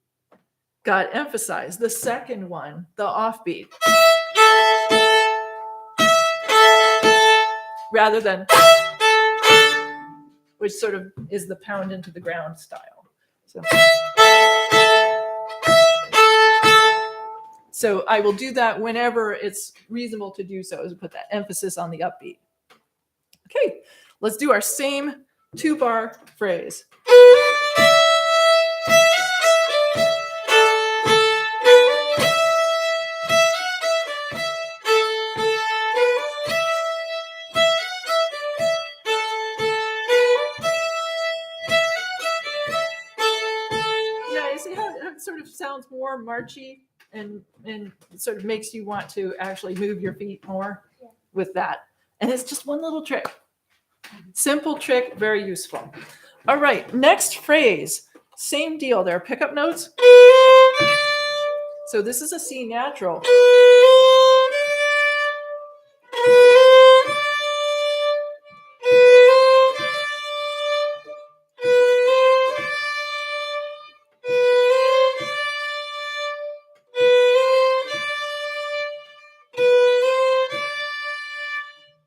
got emphasized? The second one, the offbeat, rather than, which sort of is the pound into the ground style. So I will do that whenever it's reasonable to do so, is put that emphasis on the upbeat. Okay, let's do our same 2-bar phrase. sounds more marchy and sort of makes you want to actually move your feet more Yeah. with that. And it's just one little trick. Simple trick, very useful. All right, next phrase. Same deal. There are pickup notes. So this is a C natural.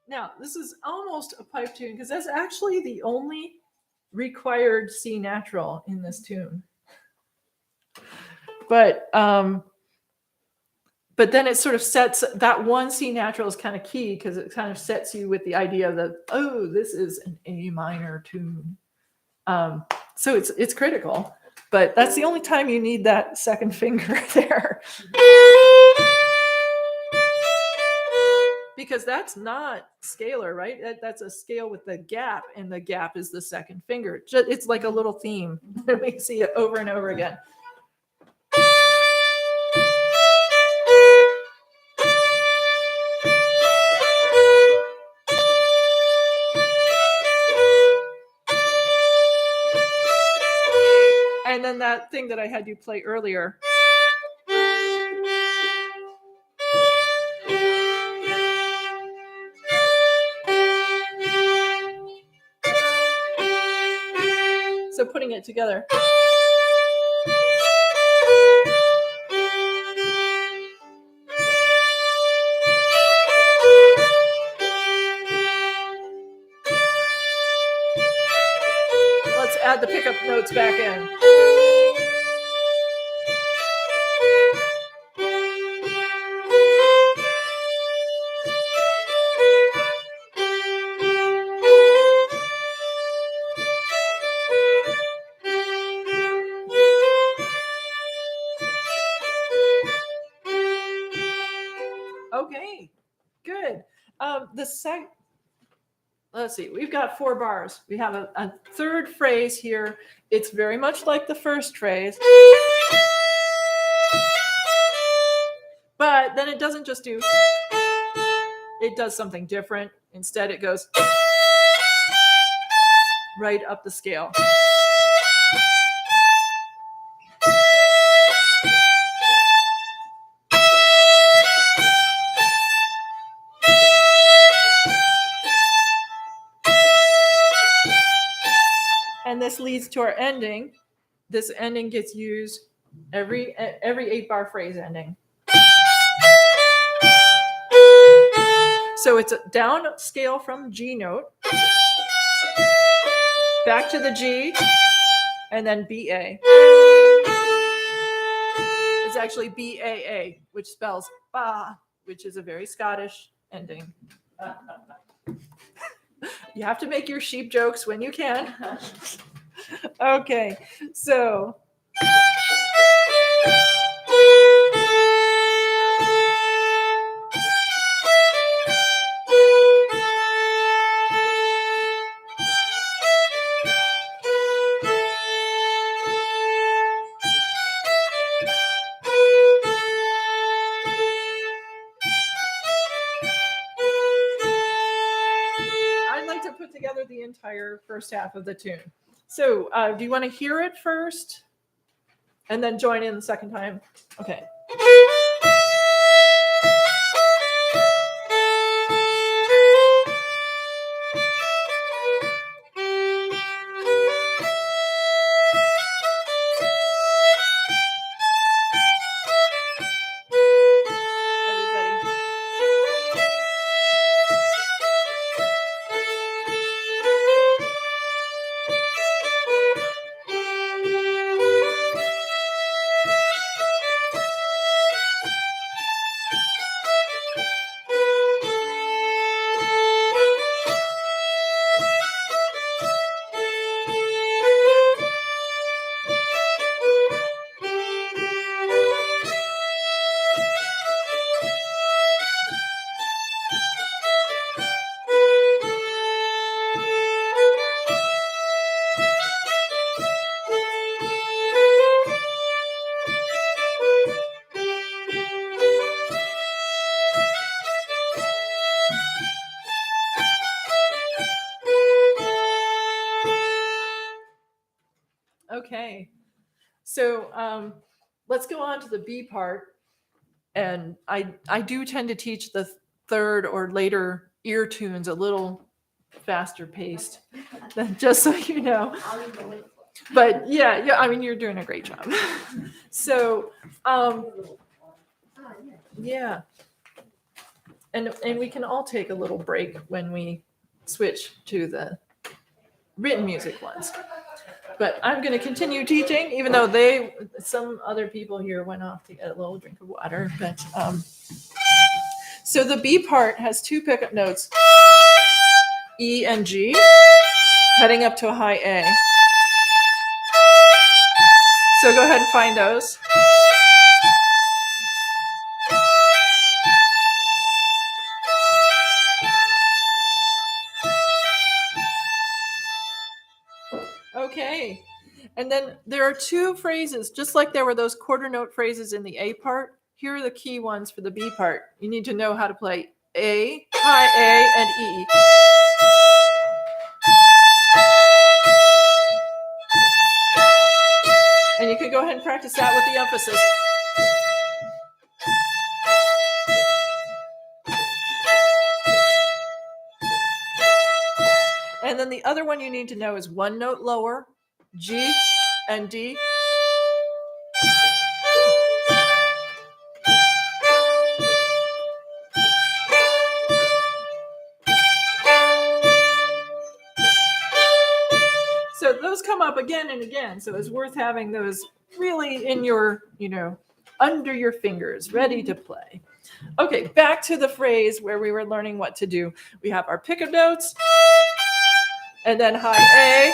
Now, this is almost a pipe tune because that's actually the only required C natural in this tune. But then it sort of sets that one C natural is kind of key because it kind of sets you with the idea that, oh, this is an A minor tune. So it's critical, but that's the only time you need that second finger there. Because that's not scalar, right? That's a scale with the gap, and the gap is the second finger. It's like a little theme. We see it over and over again. And then that thing that I had you play earlier. So putting it together. Let's add the pickup notes back in. Okay, good. Let's see, we've got 4 bars. We have a third phrase here. It's very much like the first phrase. But then it doesn't just do, it does something different. Instead, it goes right up the scale. And this leads to our ending. This ending gets used every 8-bar phrase ending. So it's a down scale from G note, back to the G, and then BA. It's actually BAA, which spells ba, which is a very Scottish ending. You have to make your sheep jokes when you can. Okay, so. Put together the entire first half of the tune. So do you want to hear it first and then join in the second time? Okay. Okay. So let's go on to the B part. And I do tend to teach the third or later ear tunes a little faster paced, just so you know. I'll leave the window. But yeah, I mean, you're doing a great job. So yeah. And we can all take a little break when we switch to the written music ones. But I'm going to continue teaching, even though some other people here went off to get a little drink of water. But so the B part has two pickup notes, E and G, heading up to a high A. So go ahead and find those. Okay. And then there are two phrases, just like there were those quarter note phrases in the A part. Here are the key ones for the B part. You need to know how to play A, high A, and E. And you can go ahead and practice that with the emphasis. And then the other one you need to know is one note lower, G and D. So those come up again and again. So it's worth having those really in your, under your fingers, ready to play. Okay, back to the phrase where we were learning what to do. We have our pickup notes, and then high A.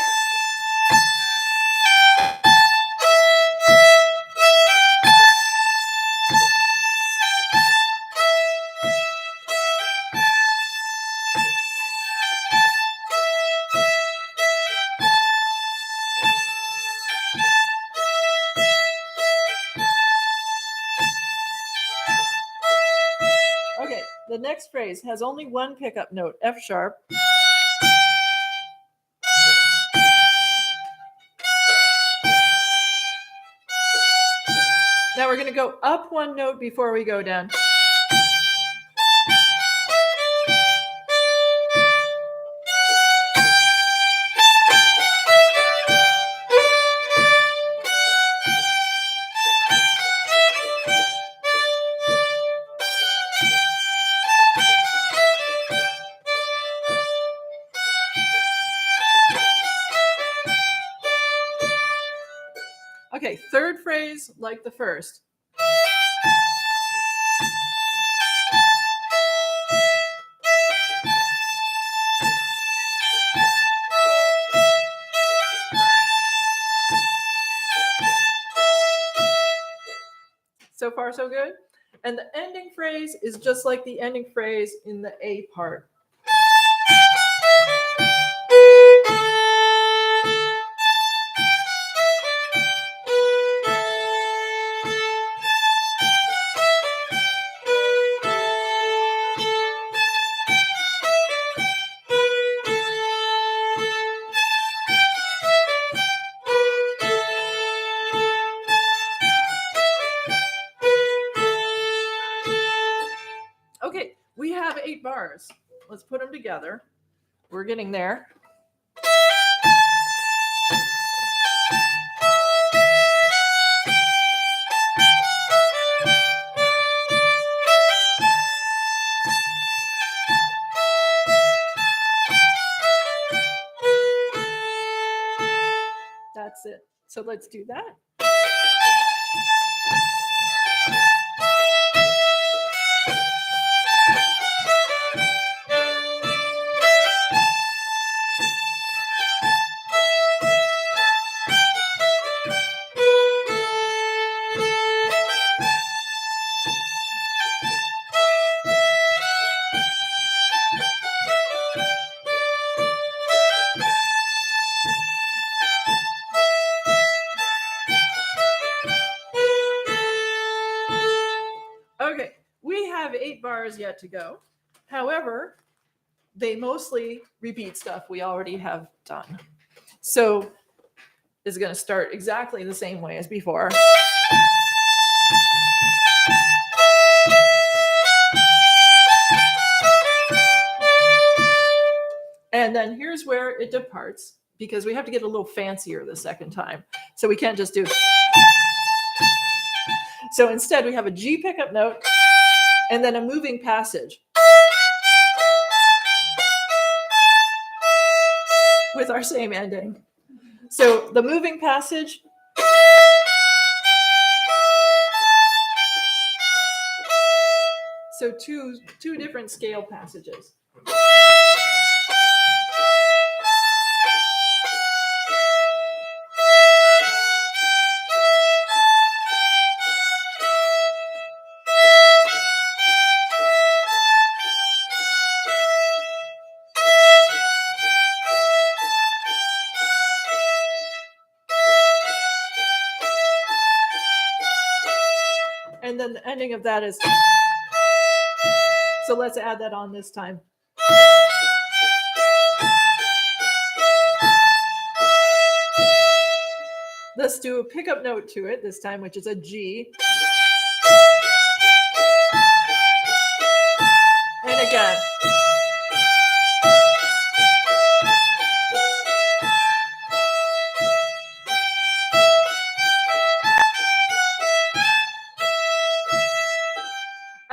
Okay, the next phrase has only one pickup note, F sharp. Now we're going to go up one note before we go down. Okay, third phrase like the first. So far, so good. And the ending phrase is just like the ending phrase in the A part. Okay, we have 8 bars. Let's put them together. We're getting there. That's it. So let's do that. Okay, we have 8 bars yet to go. However, they mostly repeat stuff we already have done. So is going to start exactly the same way as before. And then here's where it departs, because we have to get a little fancier the second time. So we can't just do. So instead we have a G pickup note and then a moving passage with our same ending. So the moving passage so two different scale passages. And then the ending of that is, so let's add that on this time. Let's do a pickup note to it this time, which is a G. And again.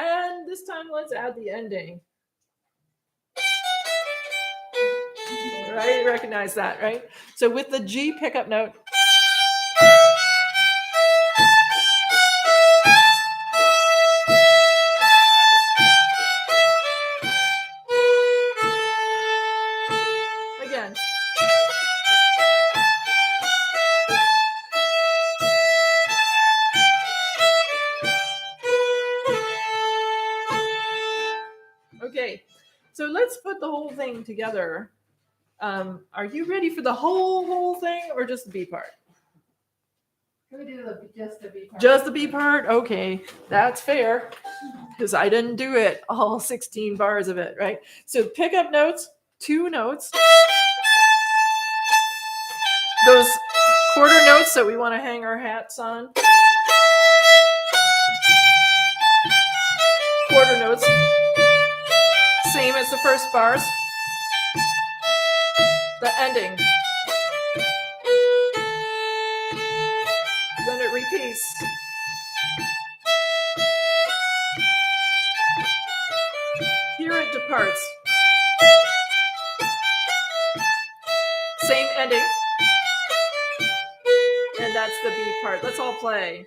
And this time, let's add the ending. Right? Recognize that, right? So with the G pickup note, again. Okay, so let's put the whole thing together. Are you ready for the whole thing or just the B part? Can we do just the B part? Just the B part? Okay, that's fair because I didn't do it, all 16 bars of it, right? So pickup notes, 2 notes. Those quarter notes that we want to hang our hats on. Quarter notes, same as the first bars. The ending. Then it repeats. Here it departs. Same ending. And that's the B part. Let's all play.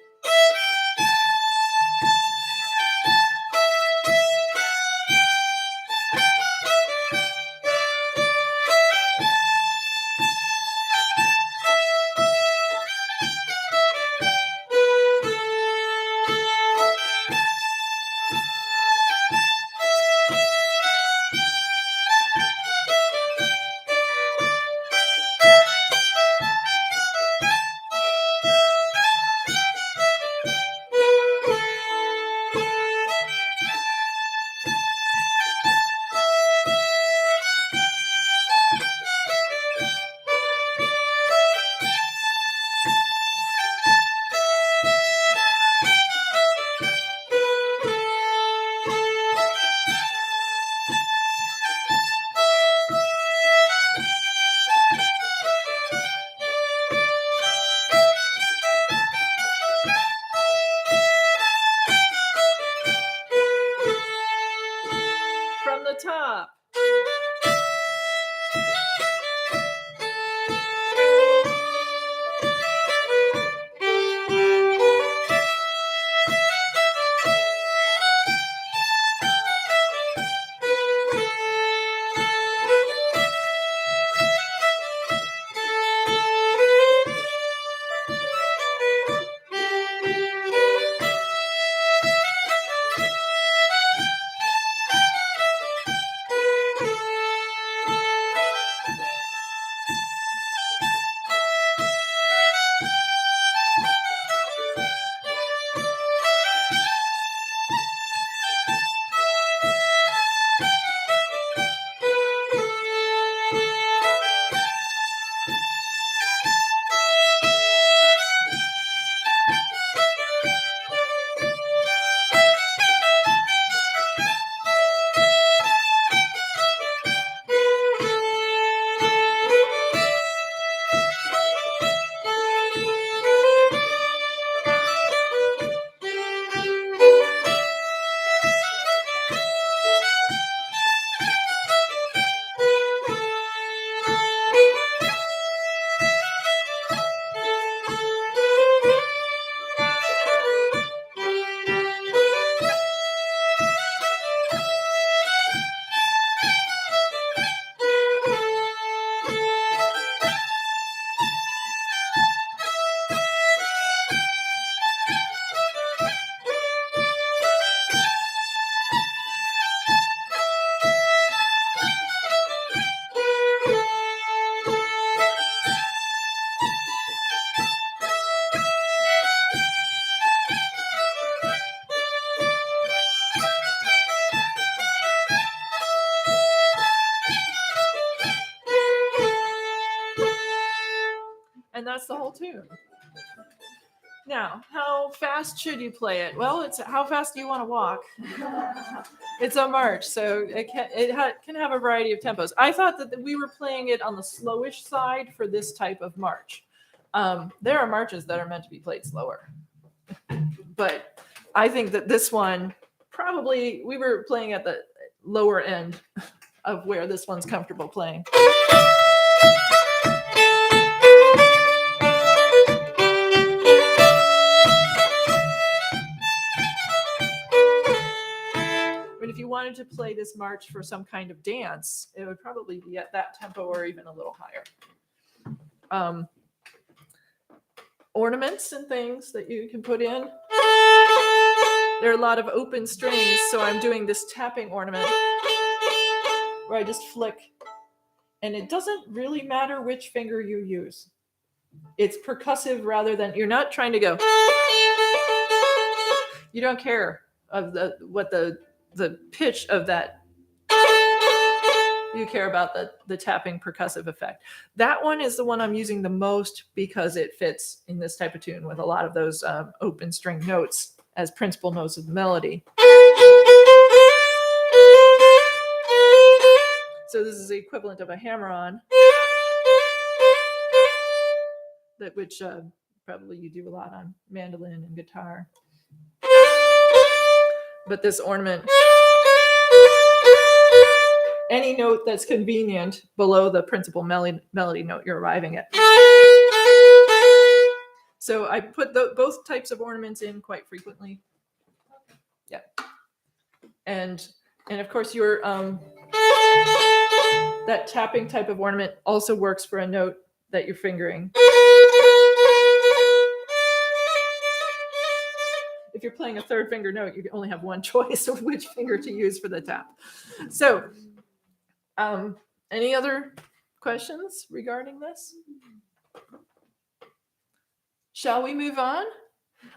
From the top. that's the whole tune. Now, how fast should you play it? Well, it's how fast do you want to walk? It's a march, so it can have a variety of tempos. I thought that we were playing it on the slowish side for this type of march. There are marches that are meant to be played slower, but I think that this one, probably we were playing at the lower end of where this one's comfortable playing. But if you wanted to play this march for some kind of dance, it would probably be at that tempo or even a little higher. Ornaments and things that you can put in. There are a lot of open strings, so I'm doing this tapping ornament where I just flick, and it doesn't really matter which finger you use. It's percussive rather than, you're not trying to go. You don't care of what the pitch of that. You care about the tapping percussive effect. That one is the one I'm using the most because it fits in this type of tune with a lot of those open string notes as principal notes of the melody. So this is the equivalent of a hammer-on, which probably you do a lot on mandolin and guitar. But this ornament, any note that's convenient below the principal melody note you're arriving at. So I put both types of ornaments in quite frequently. Yeah. And of course your that tapping type of ornament also works for a note that you're fingering. If you're playing a third finger note, you only have one choice of which finger to use for the tap. So, any other questions regarding this? Shall we move on?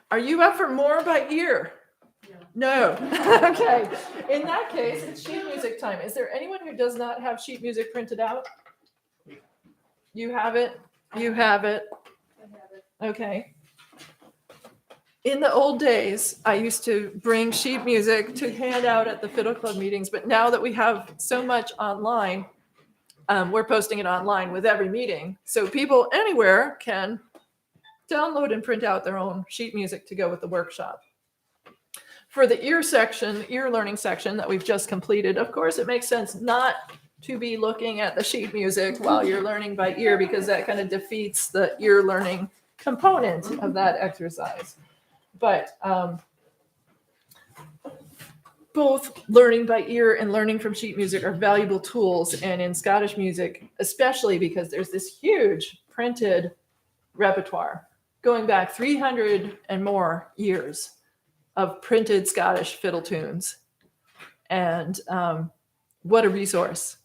Are you up for more by ear? No. Okay. In that case, it's sheet music time. Is there anyone who does not have sheet music printed out? You have it? You have it? I have it. Okay. In the old days, I used to bring sheet music to hand out at the Fiddle Club meetings, but now that we have so much online, we're posting it online with every meeting. So people anywhere can download and print out their own sheet music to go with the workshop. For the ear section, ear learning section that we've just completed, of course, it makes sense not to be looking at the sheet music while you're learning by ear, because that kind of defeats the ear learning component of that exercise. But both learning by ear and learning from sheet music are valuable tools. And in Scottish music, especially because there's this huge printed repertoire going back 300 and more years of printed Scottish fiddle tunes. And what a resource.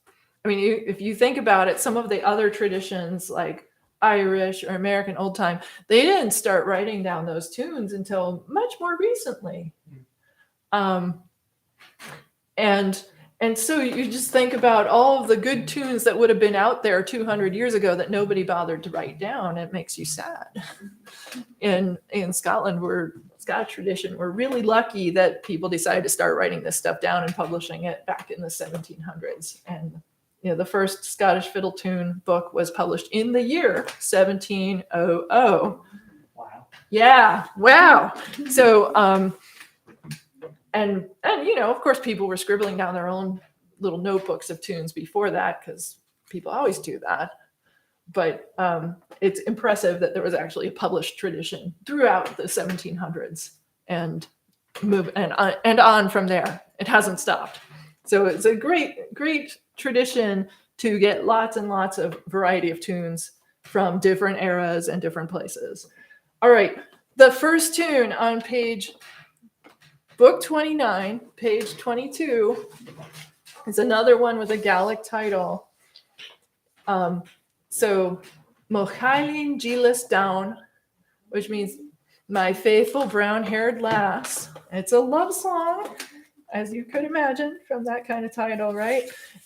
I mean, if you think about it, some of the other traditions like Irish or American old time, they didn't start writing down those tunes until much more recently. And so you just think about all of the good tunes that would have been out there 200 years ago that nobody bothered to write down. It makes you sad. In Scotland, Scottish tradition, we're really lucky that people decided to start writing this stuff down and publishing it back in the 1700s. And the first Scottish fiddle tune book was published in the year 1700. Wow. Yeah, wow. So, and of course, people were scribbling down their own little notebooks of tunes before that, because people always do that. But it's impressive that there was actually a published tradition throughout the 1700s and on from there. It hasn't stopped. So it's a great tradition to get lots and lots of variety of tunes from different eras and different places. All right, the first tune on book 29, page 22, is another one with a Gaelic title. So, Mochailin Gilas Down, which means my faithful brown-haired lass. It's a love song, as you could imagine from that kind of title, right?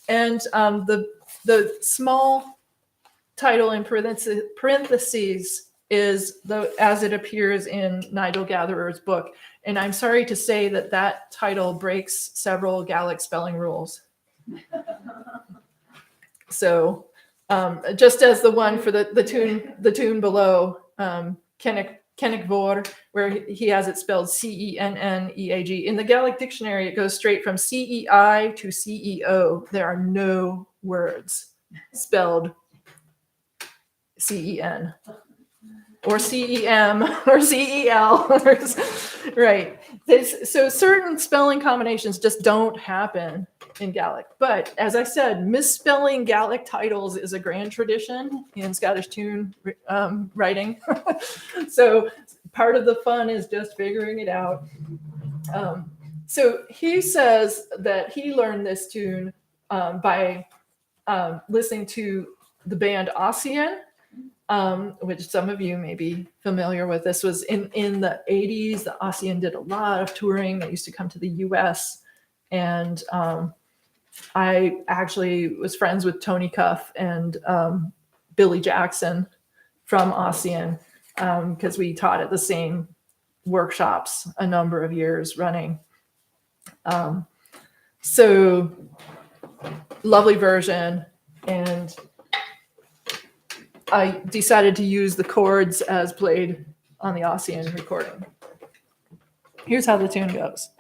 And the small title in parentheses is as it appears in Nigel Gatherer's book. And I'm sorry to say that title breaks several Gaelic spelling rules. So just as the one for the tune below, Kennick Vor, where he has it spelled Cenneag. In the Gaelic dictionary, it goes straight from CEI to CEO. There are no words spelled CEN or CEM or CEL. Right. So certain spelling combinations just don't happen in Gaelic. But as I said, misspelling Gaelic titles is a grand tradition in Scottish tune writing. So part of the fun is just figuring it out. So he says that he learned this tune by listening to the band Ossian, which some of you may be familiar with. This was in the 80s. The Ossian did a lot of touring. They used to come to the US. And I actually was friends with Tony Cuff and Billy Jackson from Ossian because we taught at the same workshops a number of years running. So lovely version. And I decided to use the chords as played on the Ossian recording. Here's how the tune goes.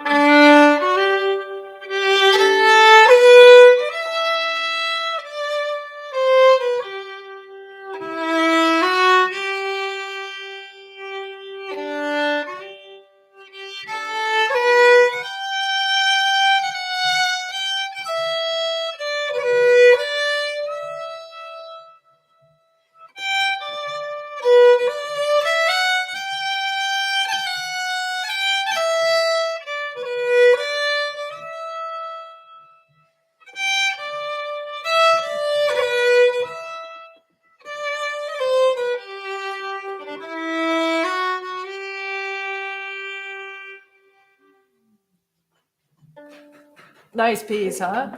Nice piece, huh?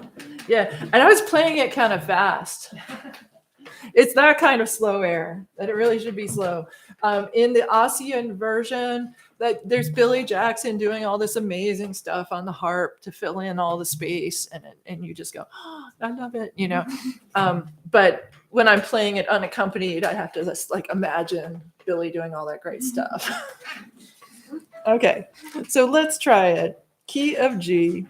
Yeah, and I was playing it kind of fast. It's that kind of slow air that it really should be slow. In the Ossian version, that there's Billy Jackson doing all this amazing stuff on the harp to fill in all the space, and you just go, oh, I love it, you know. But when I'm playing it unaccompanied, I have to just like imagine Billy doing all that great stuff. Okay, so let's try it. Key of G.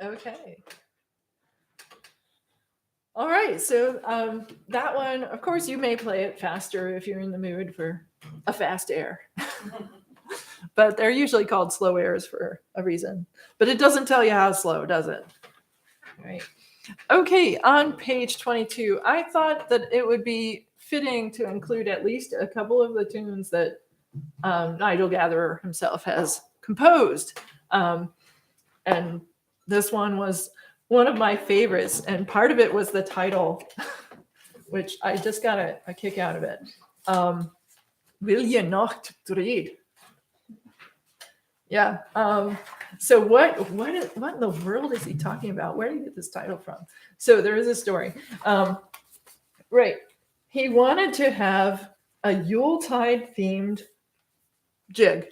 Okay. All right, so that one, of course, you may play it faster if you're in the mood for a fast air. But they're usually called slow airs for a reason. But it doesn't tell you how slow, does it? All right. Okay, on page 22, I thought that it would be fitting to include at least a couple of the tunes that Nigel Gatherer himself has composed. And this one was one of my favorites, and part of it was the title, which I just got a kick out of it. Will je nacht dreid? Yeah. So what in the world is he talking about? Where did he get this title from? So there is a story. Right. He wanted to have a Yuletide themed jig.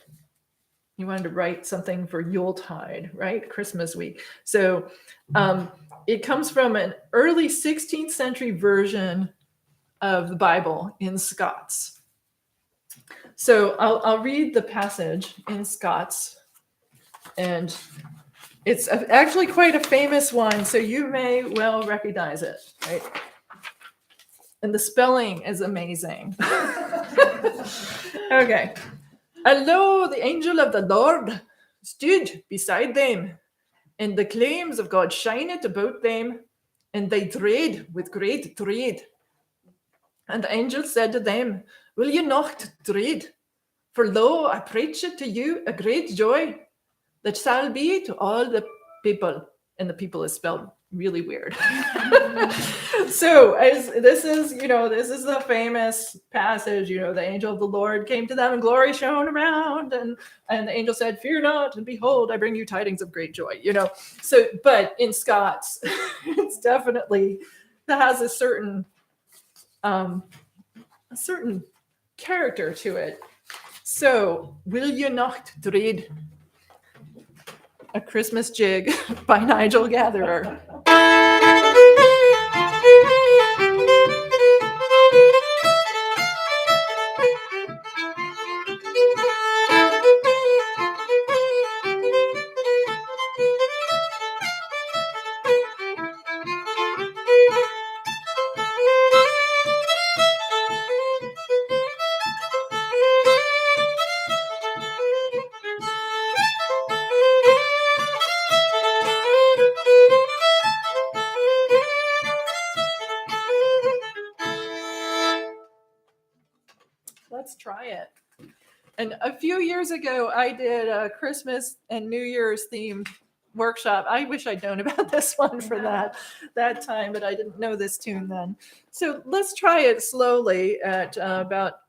He wanted to write something for Yuletide, right? Christmas week. So it comes from an early 16th century version of the Bible in Scots. So I'll read the passage in Scots, and it's actually quite a famous one, so you may well recognize it, right? And the spelling is amazing. Okay. And lo, the angel of the Lord stood beside them, and the claims of God shined about them, and they dread with great dread. And the angel said to them, will you not dread? For lo, I preach to you a great joy that shall be to all the people. And the people is spelled really weird. So this is the famous passage, the angel of the Lord came to them and glory shone around. And the angel said, fear not, and behold, I bring you tidings of great joy, So, but in Scots, it's definitely, that has a certain character to it. So, will you not dread? A Christmas Jig by Nigel Gatherer. Let's try it. And a few years ago, I did a Christmas and New Year's themed workshop. I wish I'd known about this one for that time, but I didn't know this tune then. So let's try it slowly at about.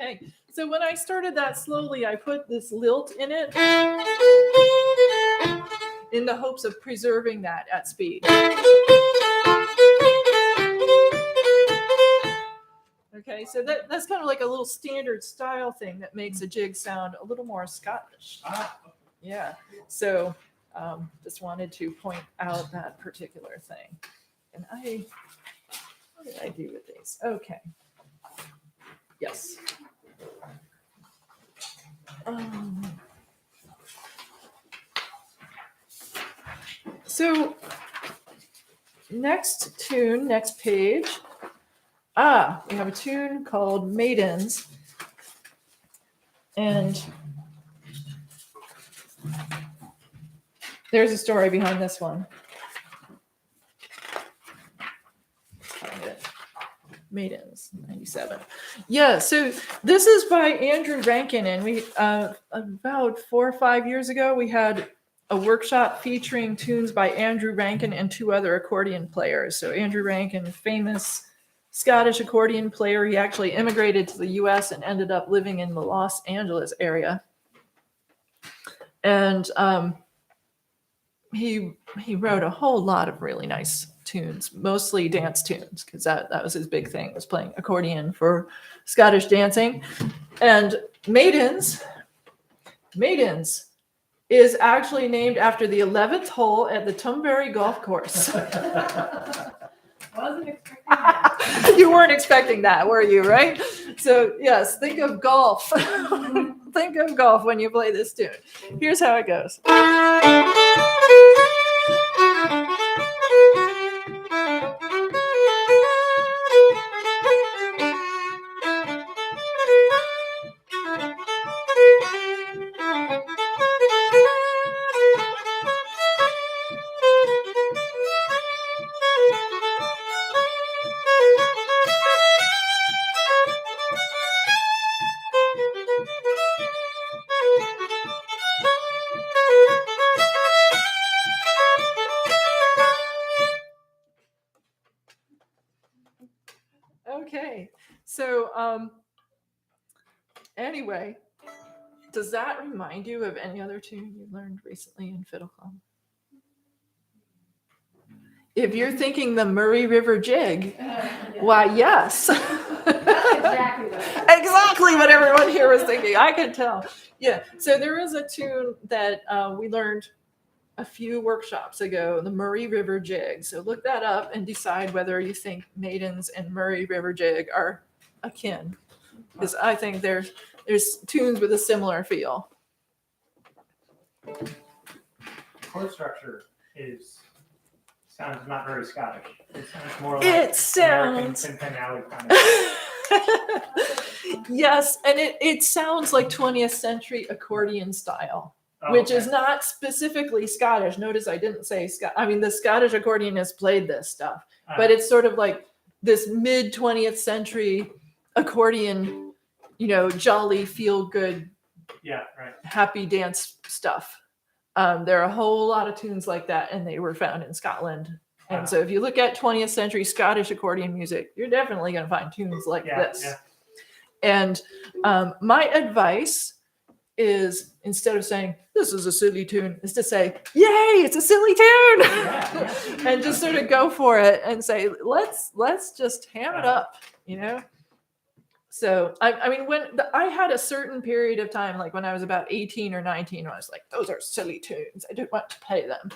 Okay, so when I started that slowly, I put this lilt in it in the hopes of preserving that at speed. Okay, so that's kind of like a little standard style thing that makes a jig sound a little more Scottish. Yeah, so just wanted to point out that particular thing. And what did I do with these? Okay. Yes. So next tune, next page. We have a tune called Maidens. And there's a story behind this one. Find it. Maidens, 97. Yeah, so this is by Andrew Rankin, and we about 4 or 5 years ago we had a workshop featuring tunes by Andrew Rankin and 2 other accordion players. So Andrew Rankin, famous Scottish accordion player, he actually immigrated to the U.S. and ended up living in the Los Angeles area. And he wrote a whole lot of really nice tunes, mostly dance tunes, because that was his big thing, was playing accordion for Scottish dancing. And Maidens is actually named after the 11th hole at the Tumberry Golf Course. Wasn't expecting that. You weren't expecting that, were you, right? So yes, think of golf. Think of golf when you play this tune. Here's how it goes. Okay, so anyway, does that remind you of any other tune you learned recently in Fiddle Club? If you're thinking the Murray River Jig, why, yes. Exactly what Exactly what everyone here was thinking. I could tell. Yeah, so there is a tune that we learned a few workshops ago, the Murray River Jig. So look that up and decide whether you think Maidens and Murray River Jig are akin, because I think there's tunes with a similar feel. Chord structure sounds not very Scottish. It sounds more like It sounds American Alley kind of. yes, and it sounds like 20th century accordion style. Oh, Which okay. is not specifically Scottish. Notice I didn't say Scott. I mean, the Scottish accordionists played this stuff, but it's sort of like this mid 20th century accordion, jolly, feel good, yeah, right. happy dance stuff. There are a whole lot of tunes like that, and they were found in Scotland. And so if you look at 20th century Scottish accordion music, you're definitely going to find tunes like this. Yeah. And my advice is, instead of saying this is a silly tune, is to say, yay, it's a silly tune. And just sort of go for it and say, let's just ham it up, So I mean, when I had a certain period of time, like when I was about 18 or 19, I was like, those are silly tunes, I don't want to play them.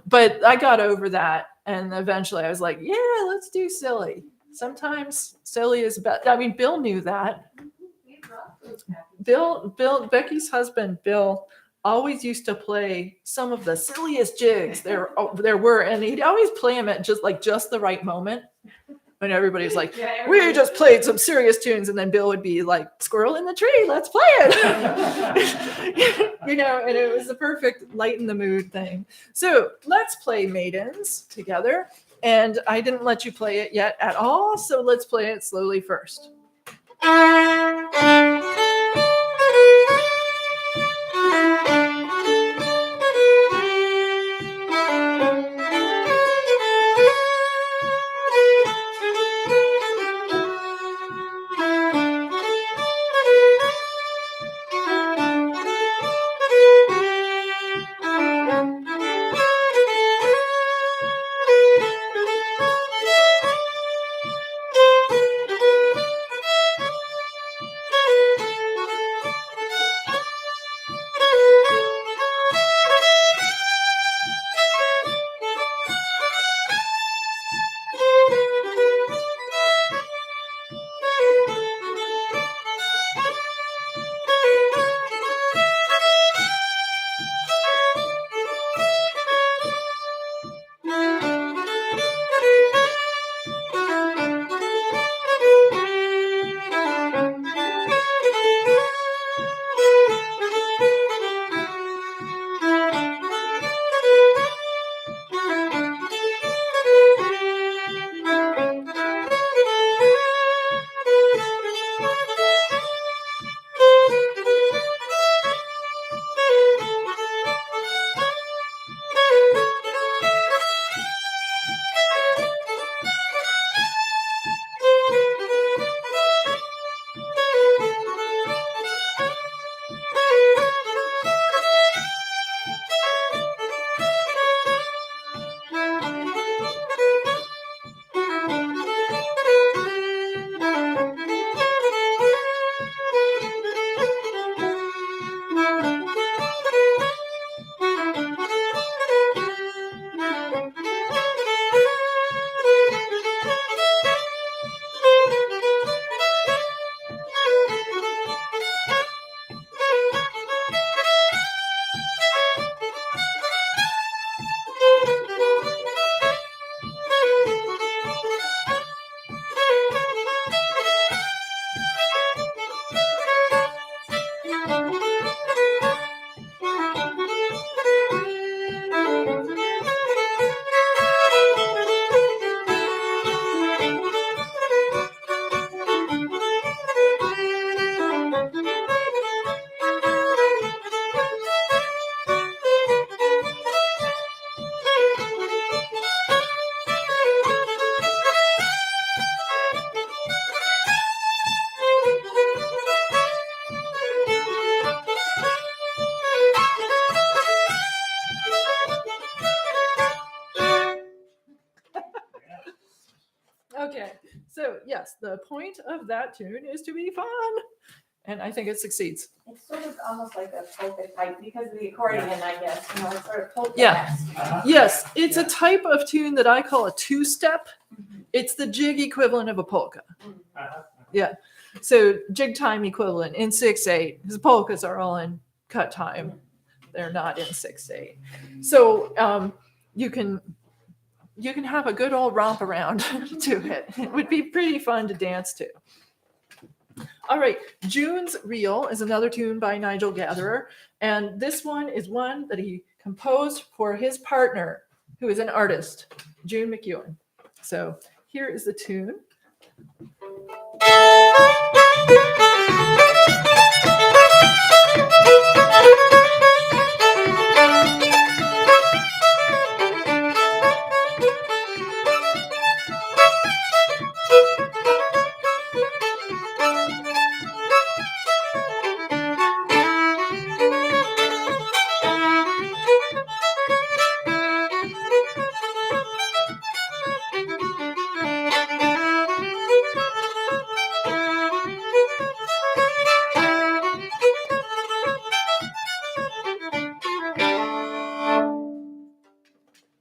But I got over that, and eventually I was like, yeah, let's do silly. Sometimes silly is better. I mean, Bill knew that. Bill, Becky's husband, Bill, always used to play some of the silliest jigs there were, and he'd always play them at just the right moment when everybody's like, we just played some serious tunes, and then Bill would be like, squirrel in the tree, let's play it. And it was the perfect lighten the mood thing. So let's play Maidens together, and I didn't let you play it yet at all, so let's play it slowly first. So yes, the point of that tune is to be fun, and I think it succeeds. It's sort of almost like a polka type because of the accordion, I guess. You know, it's sort of polka. Yeah. Yes, it's Yeah. a type of tune that I call a two-step. It's the jig equivalent of a polka. Uh-huh. So jig time equivalent in 6/8. Because polkas are all in cut time. They're not in 6/8. So you can have a good old romp around to it. It would be pretty fun to dance to. All right, June's Reel is another tune by Nigel Gatherer, and this one is one that he composed for his partner, who is an artist, June McEwen. So here is the tune.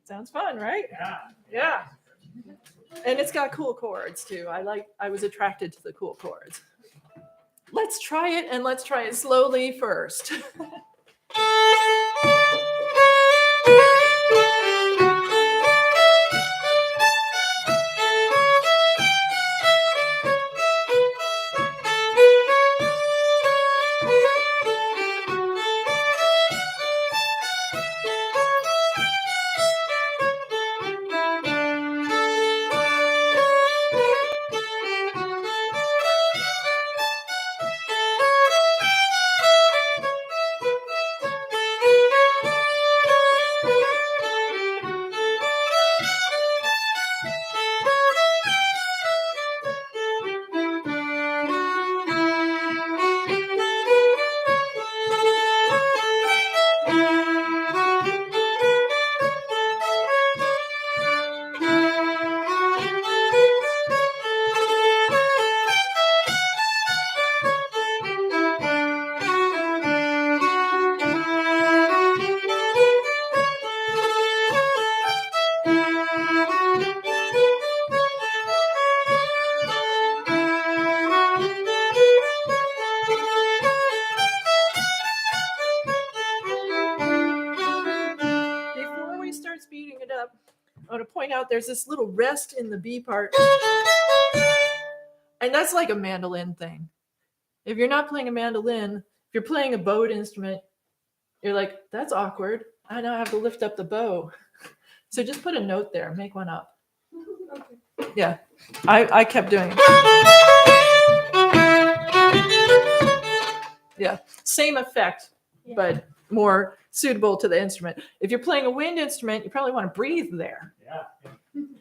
Sounds fun, right? Yeah. Yeah. And it's got cool chords too. I was attracted to the cool chords. Let's try it, and let's try it slowly first. Before we start speeding it up, I want to point out there's this little rest in the B part. And that's like a mandolin thing. If you're not playing a mandolin, if you're playing a bowed instrument, you're like, that's awkward. I now have to lift up the bow. So just put a note there, make one up. Yeah, I kept doing it. Yeah, same effect, but more suitable to the instrument. If you're playing a wind instrument, you probably want to breathe there. Yeah.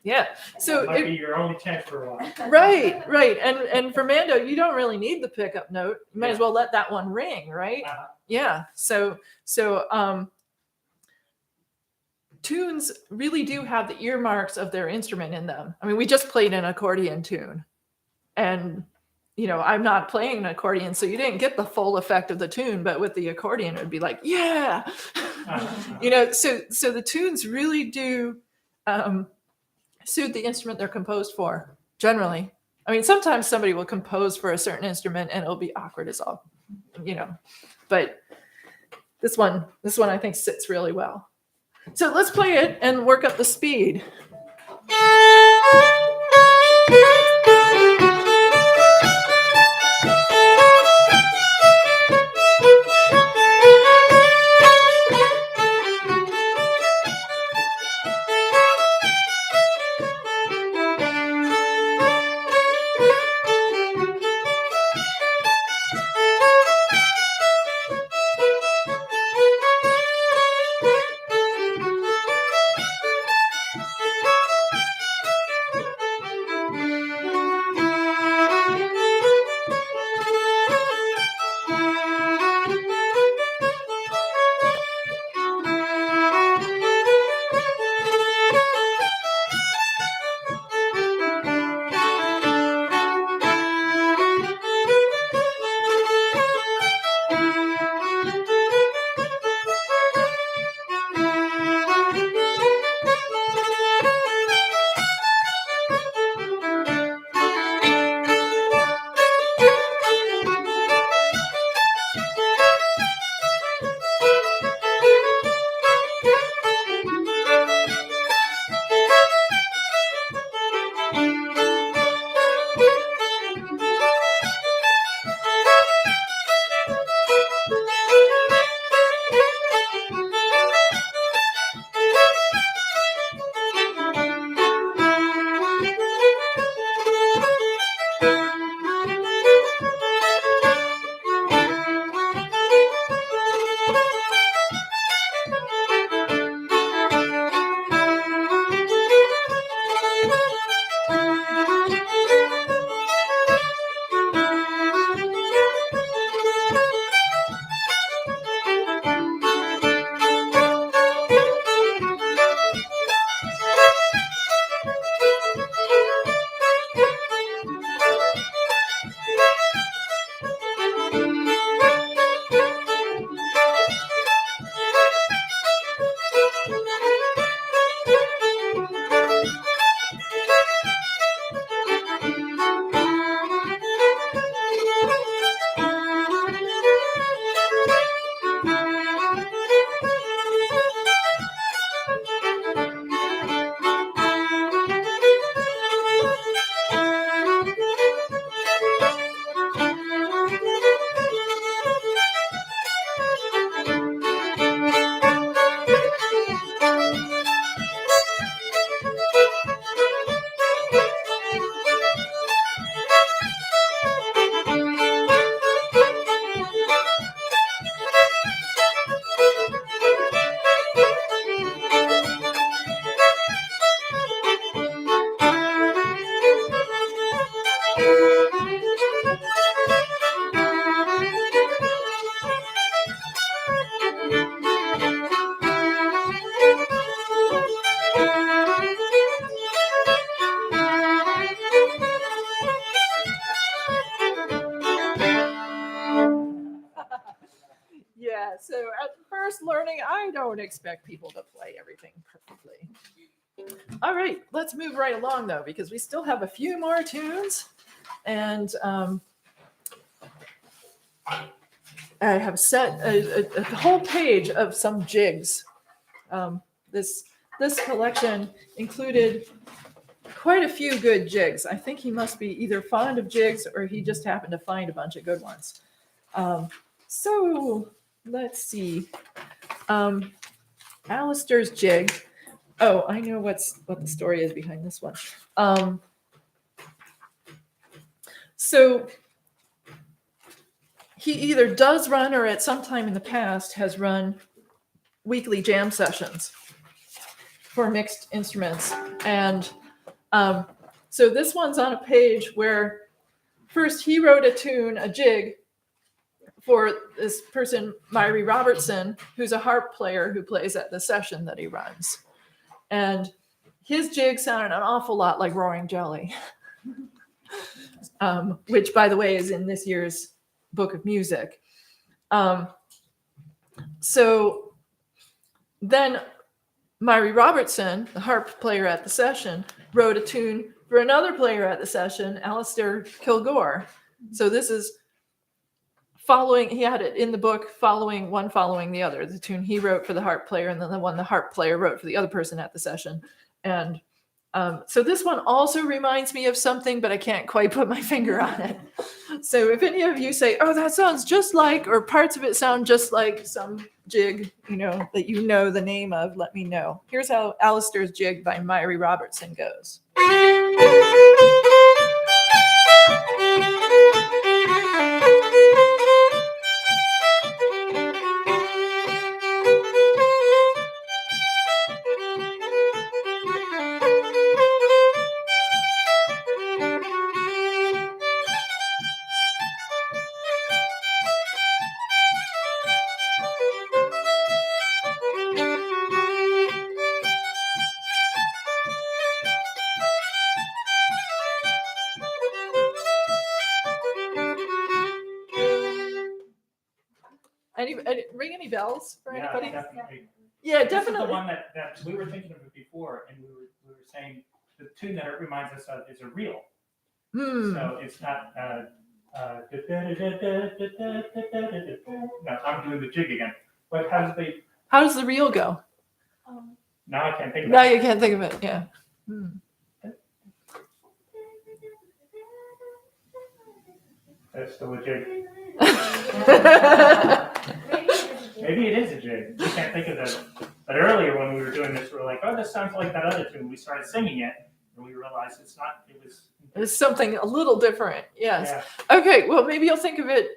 Yeah. So That might be your only chance for a while. right. And for Mando, you don't really need the pickup note. You might as well let that one ring, right? Uh-huh. Yeah. So tunes really do have the earmarks of their instrument in them. I mean, we just played an accordion tune, and I'm not playing an accordion, so you didn't get the full effect of the tune. But with the accordion, it would be like, yeah, So the tunes really do suit the instrument they're composed for. Generally, I mean, sometimes somebody will compose for a certain instrument, and it'll be awkward as all, But this one I think sits really well. So let's play it and work up the speed. Yeah, so at first learning, I don't expect people to play everything perfectly. All right, let's move right along though, because we still have a few more tunes. And I have set a whole page of some jigs. This collection included quite a few good jigs. I think he must be either fond of jigs or he just happened to find a bunch of good ones. So let's see. Alistair's jig. Oh, I know what the story is behind this one. So he either does run or at some time in the past has run weekly jam sessions for mixed instruments. And so this one's on a page where first he wrote a tune, a jig, for this person, Myrie Robertson, who's a harp player who plays at the session that he runs. And his jig sounded an awful lot like Roaring Jelly, which, by the way, is in this year's Book of Music. So then Myrie Robertson, the harp player at the session, wrote a tune for another player at the session, Alistair Kilgore. So this is following, he had it in the book, following the other. The tune he wrote for the harp player and then the one the harp player wrote for the other person at the session. And so this one also reminds me of something, but I can't quite put my finger on it. So if any of you say, oh, that sounds just like, or parts of it sound just like some jig, that you know the name of, let me know. Here's how Alistair's Jig by Myrie Robertson goes. Ring any bells for anybody? Definitely. Yeah, This is definitely. the one that we were thinking of it before, and we were saying the tune that it reminds us of is a reel. So it's not. No, I'm doing the jig again. But How does the reel go? now I can't think of Now it. you can't think of it. Yeah. That's still a jig. Maybe it is a jig. We can't think of that. But earlier when we were doing this, we were like, oh, this sounds like that other tune. We started singing it, and we realized it's not. It was It's something a little different. Yes. Yeah. Okay. Well, maybe you'll think of it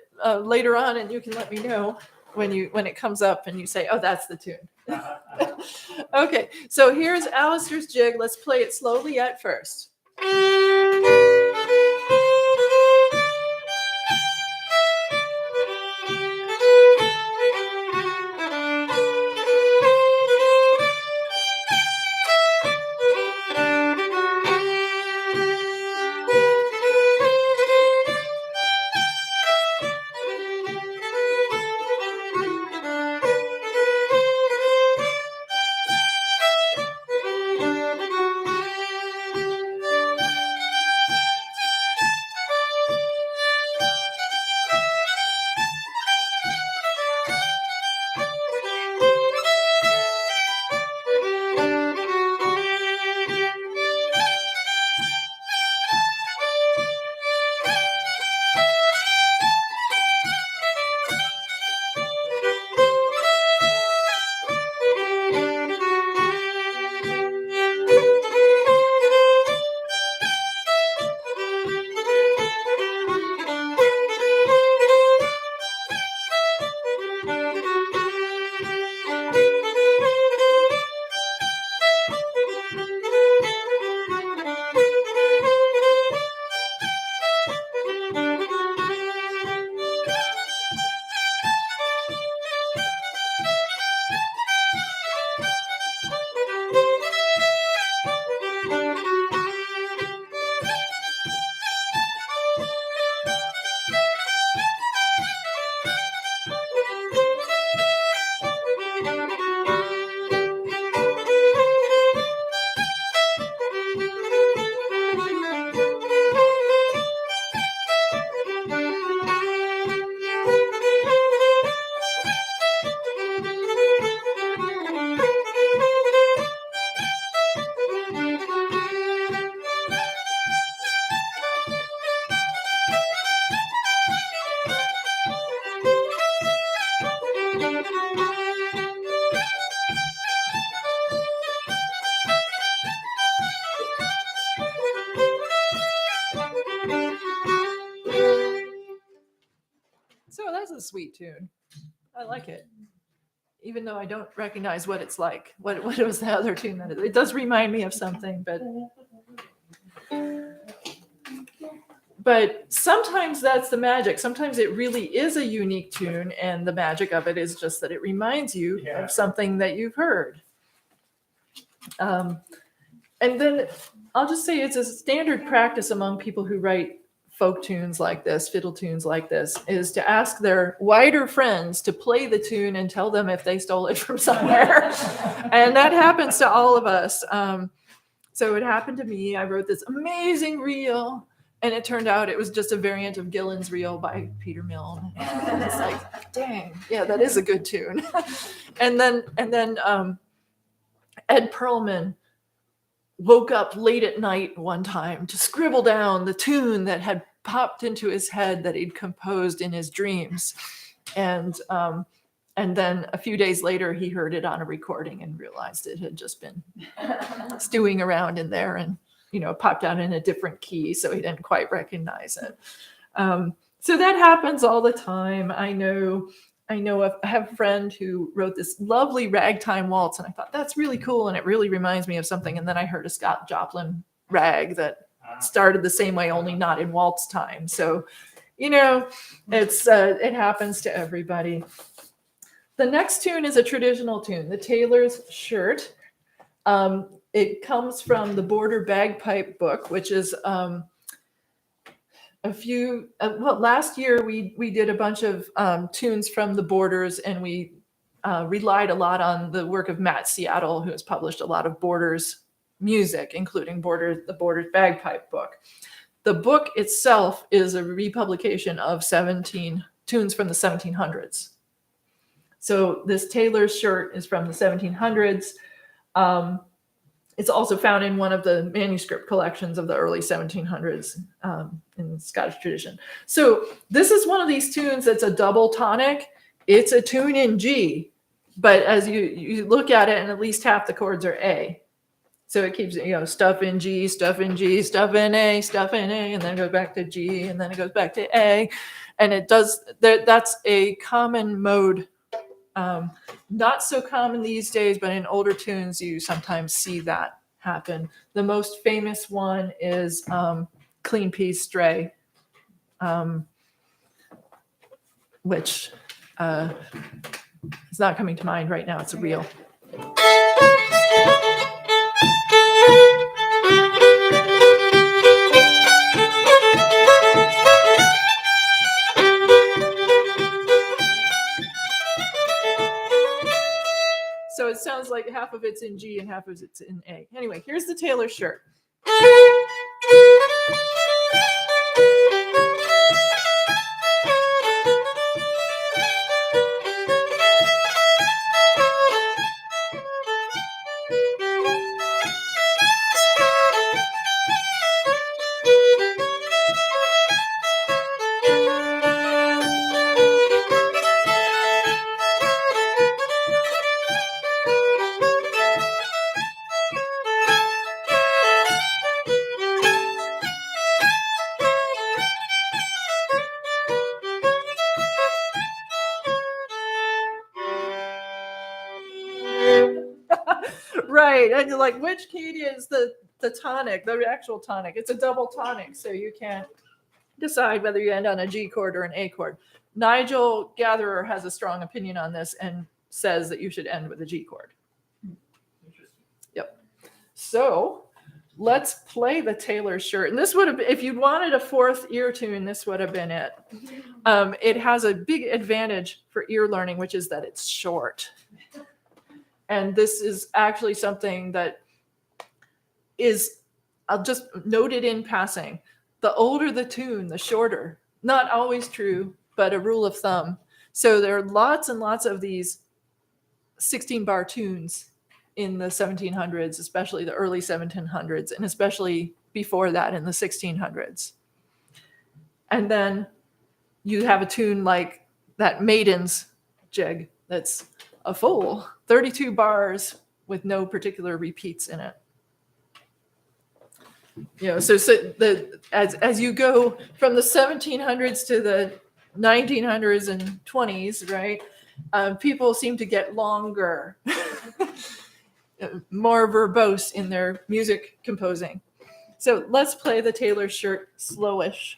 later on, and you can let me know when it comes up, and you say, "Oh, that's the tune." Okay. So here's Alistair's jig. Let's play it slowly at first. So that's a sweet tune. I like it. Even though I don't recognize what it's like. What was the other tune that it does remind me of something, but sometimes that's the magic. Sometimes it really is a unique tune, and the magic of it is just that it reminds you of something that you've heard. And then I'll just say it's a standard practice among people who write folk tunes like this, fiddle tunes like this, is to ask their wider friends to play the tune and tell them if they stole it from somewhere. And that happens to all of us. So it happened to me. I wrote this amazing reel, and it turned out it was just a variant of Gillen's Reel by Peter Milne. And it's like, dang, yeah, that is a good tune. And then Ed Perlman woke up late at night one time to scribble down the tune that had popped into his head that he'd composed in his dreams. And then a few days later, he heard it on a recording and realized it had just been stewing around in there and, popped out in a different key. So he didn't quite recognize it. So that happens all the time. I have a friend who wrote this lovely ragtime waltz, and I thought that's really cool, and it really reminds me of something. And then I heard a Scott Joplin rag that started the same way, only not in waltz time. So, it happens to everybody. The next tune is a traditional tune, the Tailor's Shirt. It comes from the Border Bagpipe book, which is last year we did a bunch of tunes from the Borders, and we relied a lot on the work of Matt Seattle, who has published a lot of Borders music, including the Borders Bagpipe book. The book itself is a republication of 17 tunes from the 1700s. So this Tailor's Shirt is from the 1700s. It's also found in one of the manuscript collections of the early 1700s in the Scottish tradition. So this is one of these tunes that's a double tonic. It's a tune in G, but as you look at it, and at least half the chords are A. So it keeps, stuff in G, stuff in G, stuff in A, stuff in A, and then it goes back to G, and then it goes back to A. And it does, that's a common mode. Not so common these days, but in older tunes, you sometimes see that happen. The most famous one is Clean Peas Stray, which is not coming to mind right now. It's a reel. So it sounds like half of it's in G and half of it's in A. Anyway, here's the Taylor shirt. Right. And you're like, which key is the tonic, the actual tonic? It's a double tonic, so you can't decide whether you end on a G chord or an A chord. Nigel Gatherer has a strong opinion on this and says that you should end with a G chord. Interesting. Yep. So let's play the Taylor shirt. And this would have been, if you wanted a fourth ear tune, this would have been it. It has a big advantage for ear learning, which is that it's short. And this is actually something that is, I'll just note it in passing. The older the tune, the shorter. Not always true, but a rule of thumb. So there are lots and lots of these 16-bar tunes in the 1700s, especially the early 1700s, and especially before that in the 1600s. And then you have a tune like that Maiden's Jig that's a full 32 bars with no particular repeats in it. As you go from the 1700s to the 1900s and 20s, right? People seem to get longer, more verbose in their music composing. So let's play the Taylor shirt slowish.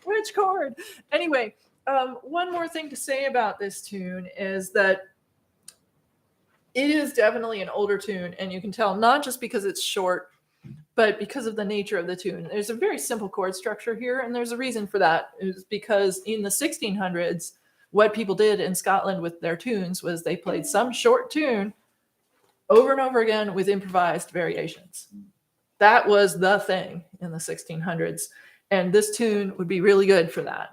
Which chord? Anyway, one more thing to say about this tune is that it is definitely an older tune, and you can tell not just because it's short, but because of the nature of the tune. There's a very simple chord structure here, and there's a reason for that. It's because in the 1600s, what people did in Scotland with their tunes was they played some short tune over and over again with improvised variations. That was the thing in the 1600s. And this tune would be really good for that.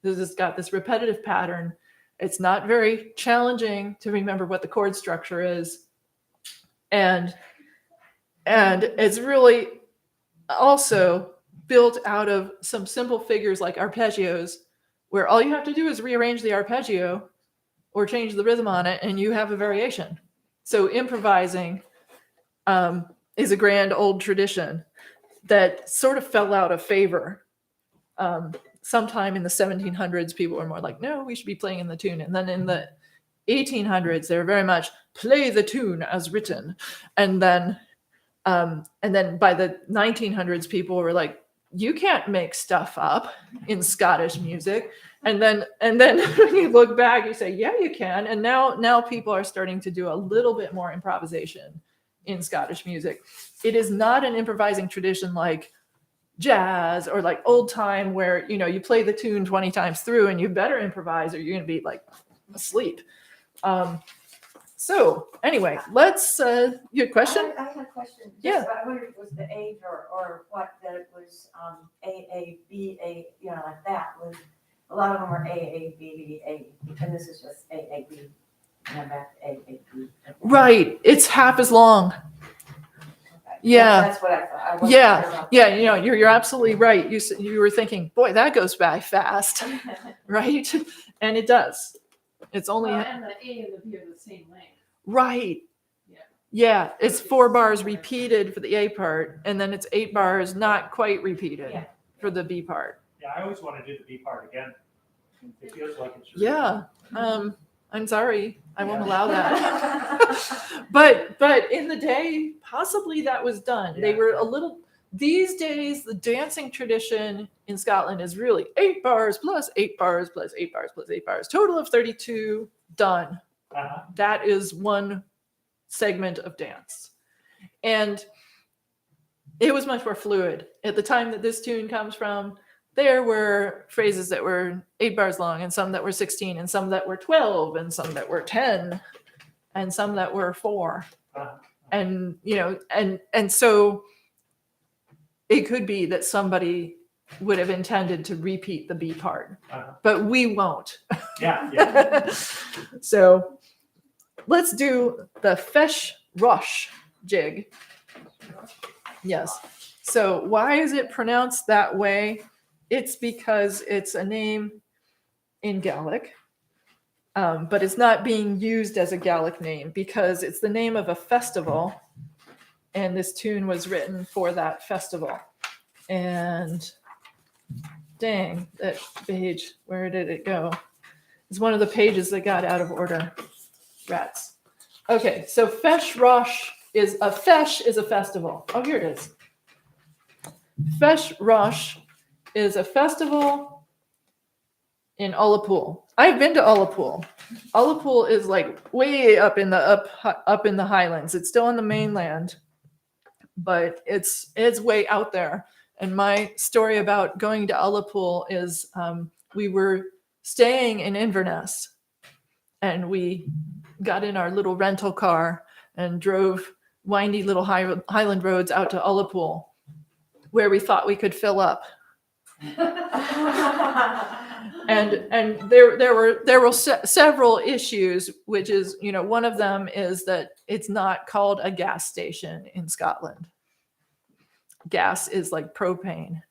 This has got this repetitive pattern, It's not very challenging to remember what the chord structure is. And it's really also built out of some simple figures like arpeggios, where all you have to do is rearrange the arpeggio or change the rhythm on it, and you have a variation. So improvising is a grand old tradition that sort of fell out of favor. Sometime in the 1700s, people were more like, no, we should be playing in the tune. And then in the 1800s, they were very much play the tune as written. And then by the 1900s, people were like, you can't make stuff up in Scottish music. And then when you look back, you say, yeah, you can. And now people are starting to do a little bit more improvisation in Scottish music. It is not an improvising tradition like jazz or like old time where, you play the tune 20 times through and you better improvise or you're going to be like asleep. So anyway, let's, your question? I had a question. Yeah. I wonder if it was the age or what, that it was A, B, A, like that. Was a lot of them are A, B, A, and this is just A, B, and I'm back to A, B. Right. It's half as long. Okay. Yeah. That's what I thought. I wasn't Yeah. sure about Yeah. You're absolutely right. You were thinking, boy, that goes by fast, that. right? And it does. It's only And the A and the B are the same length. right. Yeah. Yeah. It's 4 bars repeated for the A part, and then it's 8 bars not quite repeated Yeah. for the B part. Yeah, I always want to do the B part again. It feels like it's. Yeah. I'm sorry. I won't allow that. But in the day, possibly that was done. They Yeah. were a little. These days, the dancing tradition in Scotland is really 8 bars plus 8 bars plus 8 bars plus 8 bars. Total of 32, done. Uh-huh. That is one segment of dance. And it was much more fluid. At the time that this tune comes from, there were phrases that were 8 bars long and some that were 16 and some that were 12 and some that were 10 and some that were 4. Uh-huh. And, and so it could be that somebody would have intended to repeat the B part, Uh-huh. but we won't. Yeah. So let's do the fesh rush jig. Yes. So why is it pronounced that way? It's because it's a name in Gaelic, but it's not being used as a Gaelic name because it's the name of a festival, and this tune was written for that festival. And dang, that page, where did it go? It's one of the pages that got out of order. Rats. Okay, so Fesh Rosh is a festival. Oh, here it is. Fesh Rosh is a festival in Ullapool. I've been to Ullapool. Ullapool is like way up in the Highlands. It's still on the mainland, but it's way out there. And my story about going to Ullapool is we were staying in Inverness, and we got in our little rental car and drove windy little highland roads out to Ullapool, where we thought we could fill up. And there were several issues, which is, one of them is that it's not called a gas station in Scotland. Gas is like propane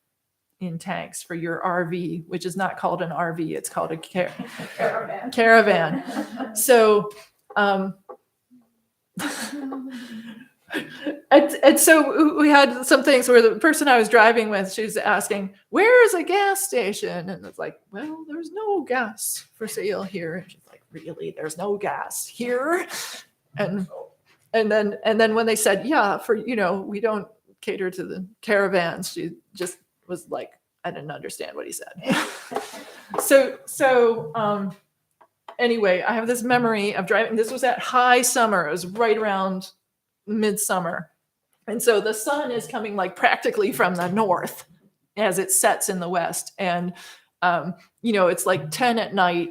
in tanks for your RV, which is not called an RV. It's called a caravan. So, and so we had some things where the person I was driving with, she was asking, where is a gas station? And it's like, well, there's no gas for sale here. And she's like, really? There's no gas here? And then when they said, yeah, we don't cater to the caravans, she just was like, I didn't understand what he said. So anyway, I have this memory of driving. This was at high summer. It was right around midsummer. And so the sun is coming like practically from the north as it sets in the west. And, it's like 10 at night.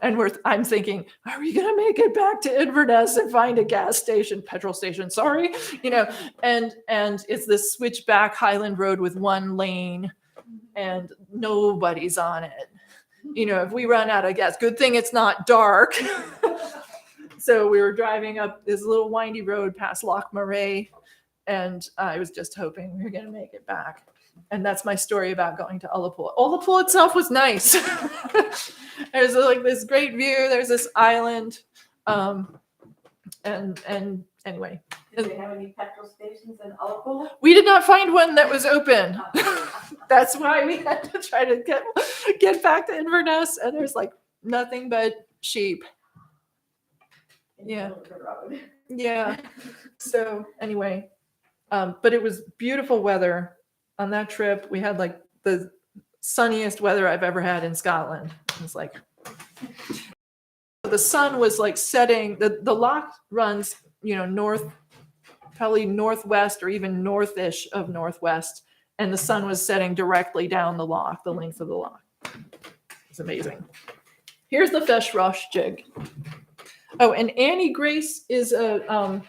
And I'm thinking, are we going to make it back to Inverness and find a gas station, petrol station? Sorry. And it's this switchback Highland Road with one lane and nobody's on it. if we run out of gas, good thing it's not dark. So we were driving up this little windy road past Loch Moray, and I was just hoping we were going to make it back. And that's my story about going to Ullapool. Ullapool itself was nice. There's like this great view. There's this island. And anyway, Did they have any petrol stations in Ullapool? we did not find one that was open. That's why we had to try to get back to Inverness, and there's like nothing but sheep. In the Yeah. middle of the road. Yeah. So anyway, but it was beautiful weather on that trip. We had like the sunniest weather I've ever had in Scotland. It was like the sun was like setting. The loch runs, north, probably northwest or even northish of northwest, and the sun was setting directly down the loch, the length of the loch. It's amazing. Here's the Fesh Rosh jig. Oh, and Annie Grace is a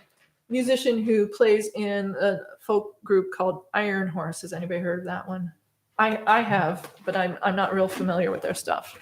musician who plays in a folk group called Iron Horse. Has anybody heard of that one? I have, but I'm not real familiar with their stuff.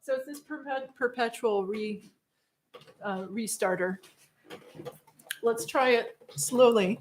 So it's this perpetual restarter. Let's try it slowly.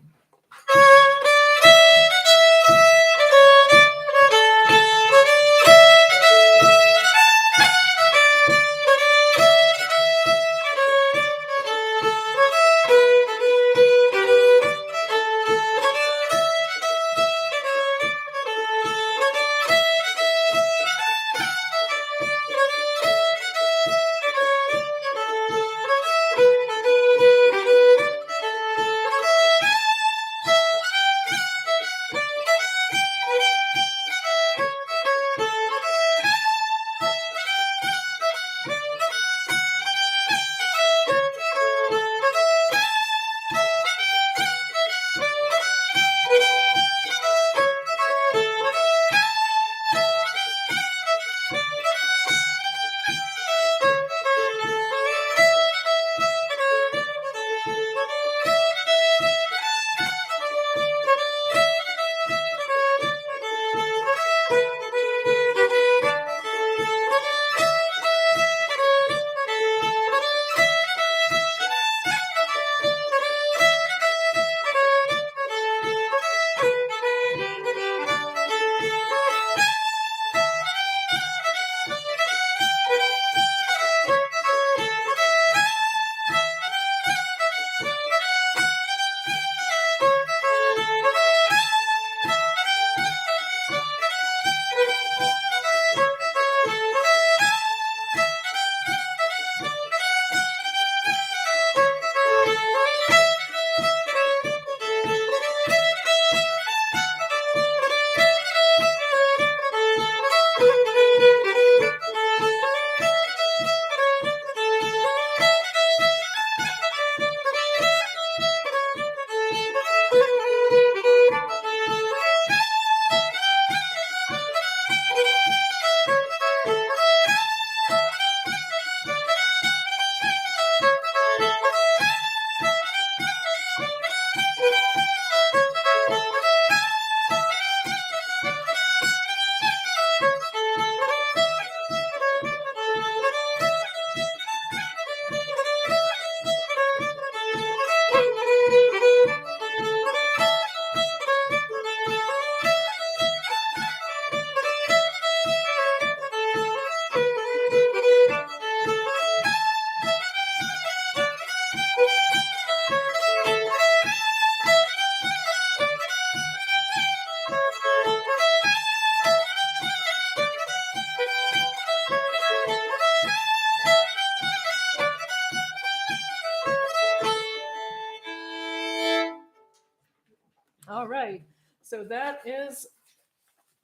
All right. So that is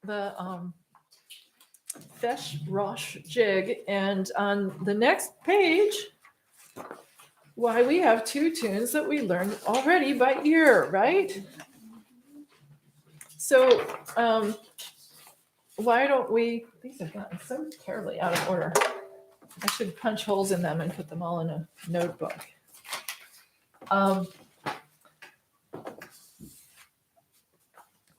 the Fesh Rosh jig. And on the next page, why we have 2 tunes that we learned already by ear, right? So why don't we, these have gotten so terribly out of order. I should punch holes in them and put them all in a notebook.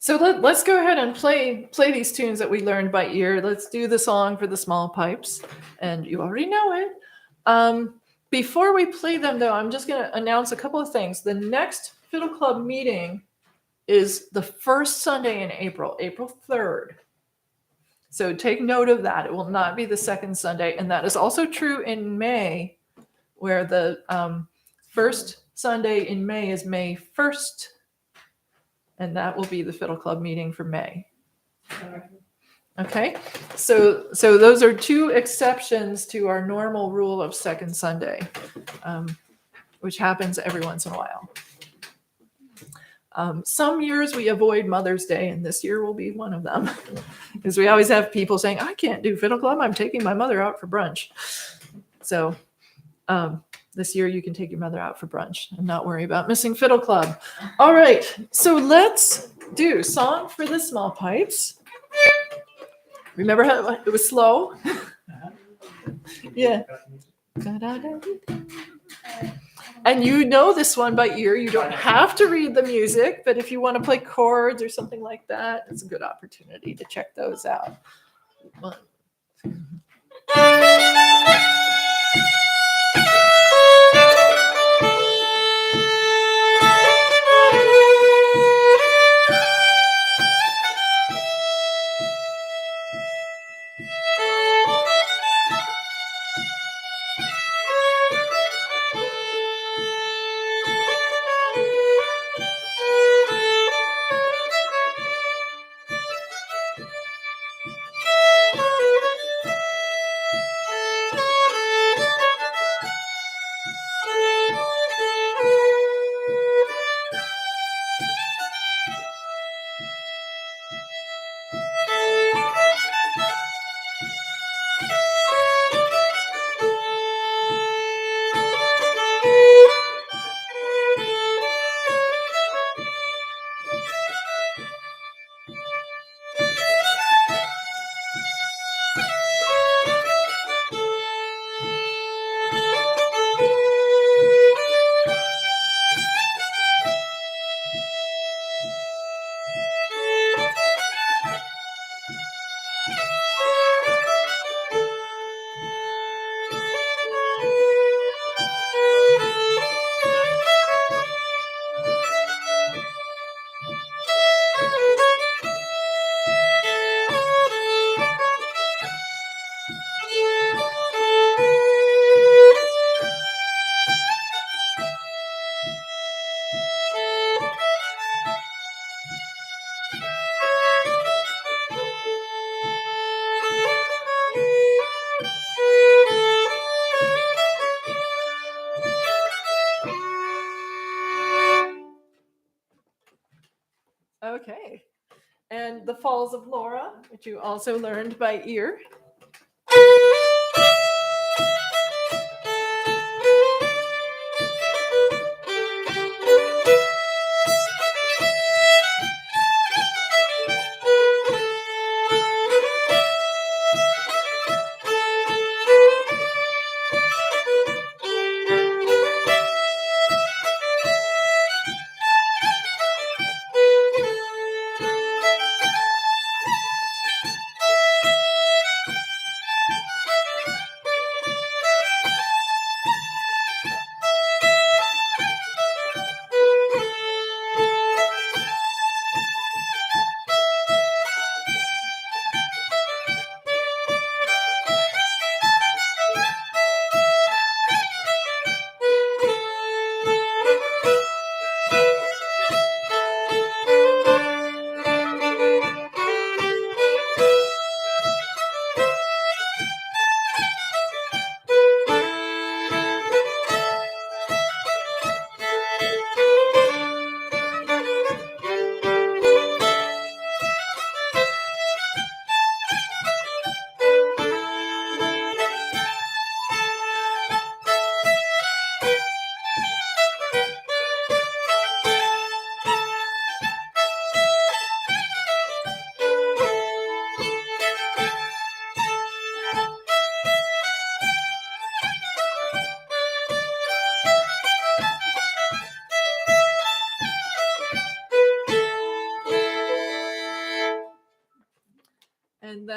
So let's go ahead and play these tunes that we learned by ear. Let's do the song for the small pipes, and you already know it. Before we play them, though, I'm just going to announce a couple of things. The next Fiddle Club meeting is the first Sunday in April, April 3rd. So take note of that. It will not be the second Sunday, and that is also true in May, where the first Sunday in May is May 1st. And that will be the Fiddle Club meeting for May. Okay, so those are 2 exceptions to our normal rule of second Sunday, which happens every once in a while. Some years we avoid Mother's Day, and this year will be one of them, because we always have people saying, I can't do Fiddle Club, I'm taking my mother out for brunch. So this year you can take your mother out for brunch and not worry about missing Fiddle Club. All right, so let's do Song for the Small Pipes. Remember how it was slow? Yeah. And you know this one by ear. You don't have to read the music, but if you want to play chords or something like that, it's a good opportunity to check those out. 1, 2. Okay. And the Falls of Laura, which you also learned by ear.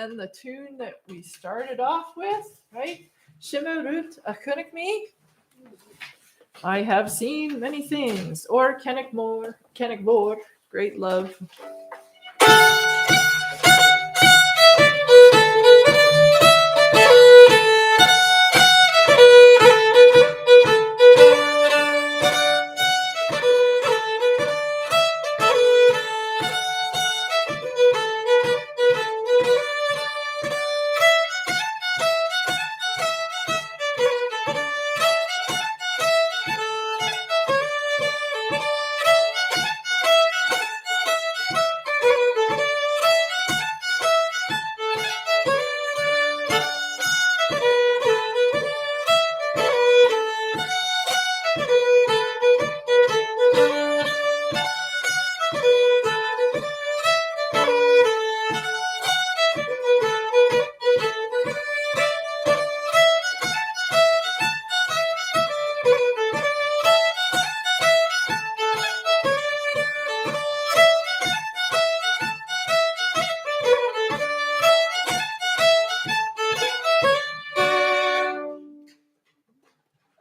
then the tune that we started off with, right? Shimmerut Achunik me. I have seen many things. Or Kennick Vor, great love.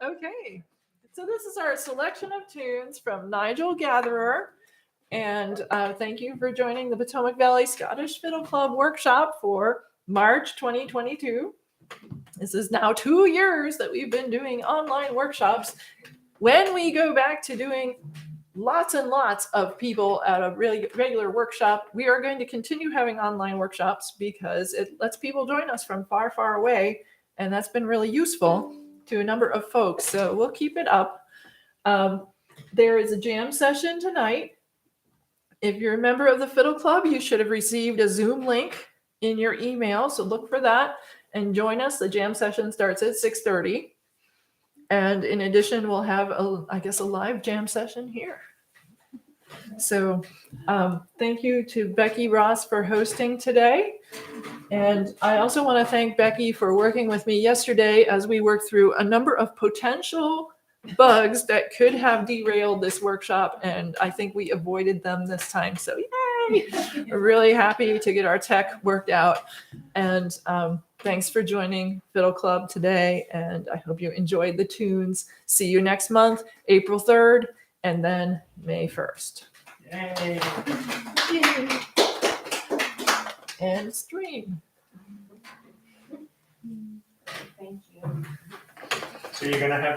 Okay, so this is our selection of tunes from Nigel Gatherer. And thank you for joining the Potomac Valley Scottish Fiddle Club workshop for March 2022. This is now 2 years that we've been doing online workshops. When we go back to doing lots and lots of people at a really regular workshop, we are going to continue having online workshops because it lets people join us from far, far away. And that's been really useful to a number of folks. So we'll keep it up. There is a jam session tonight. If you're a member of the Fiddle Club, you should have received a Zoom link in your email. So look for that and join us. The jam session starts at 6:30. And in addition, we'll have, a live jam session here. So thank you to Becky Ross for hosting today. And I also want to thank Becky for working with me yesterday as we worked through a number of potential bugs that could have derailed this workshop. And I think we avoided them this time. So yay! We're really happy to get our tech worked out. And thanks for joining Fiddle Club today. And I hope you enjoyed the tunes. See you next month, April 3rd, and then May 1st. Yay. Yay. And stream. Thank you. So you're gonna have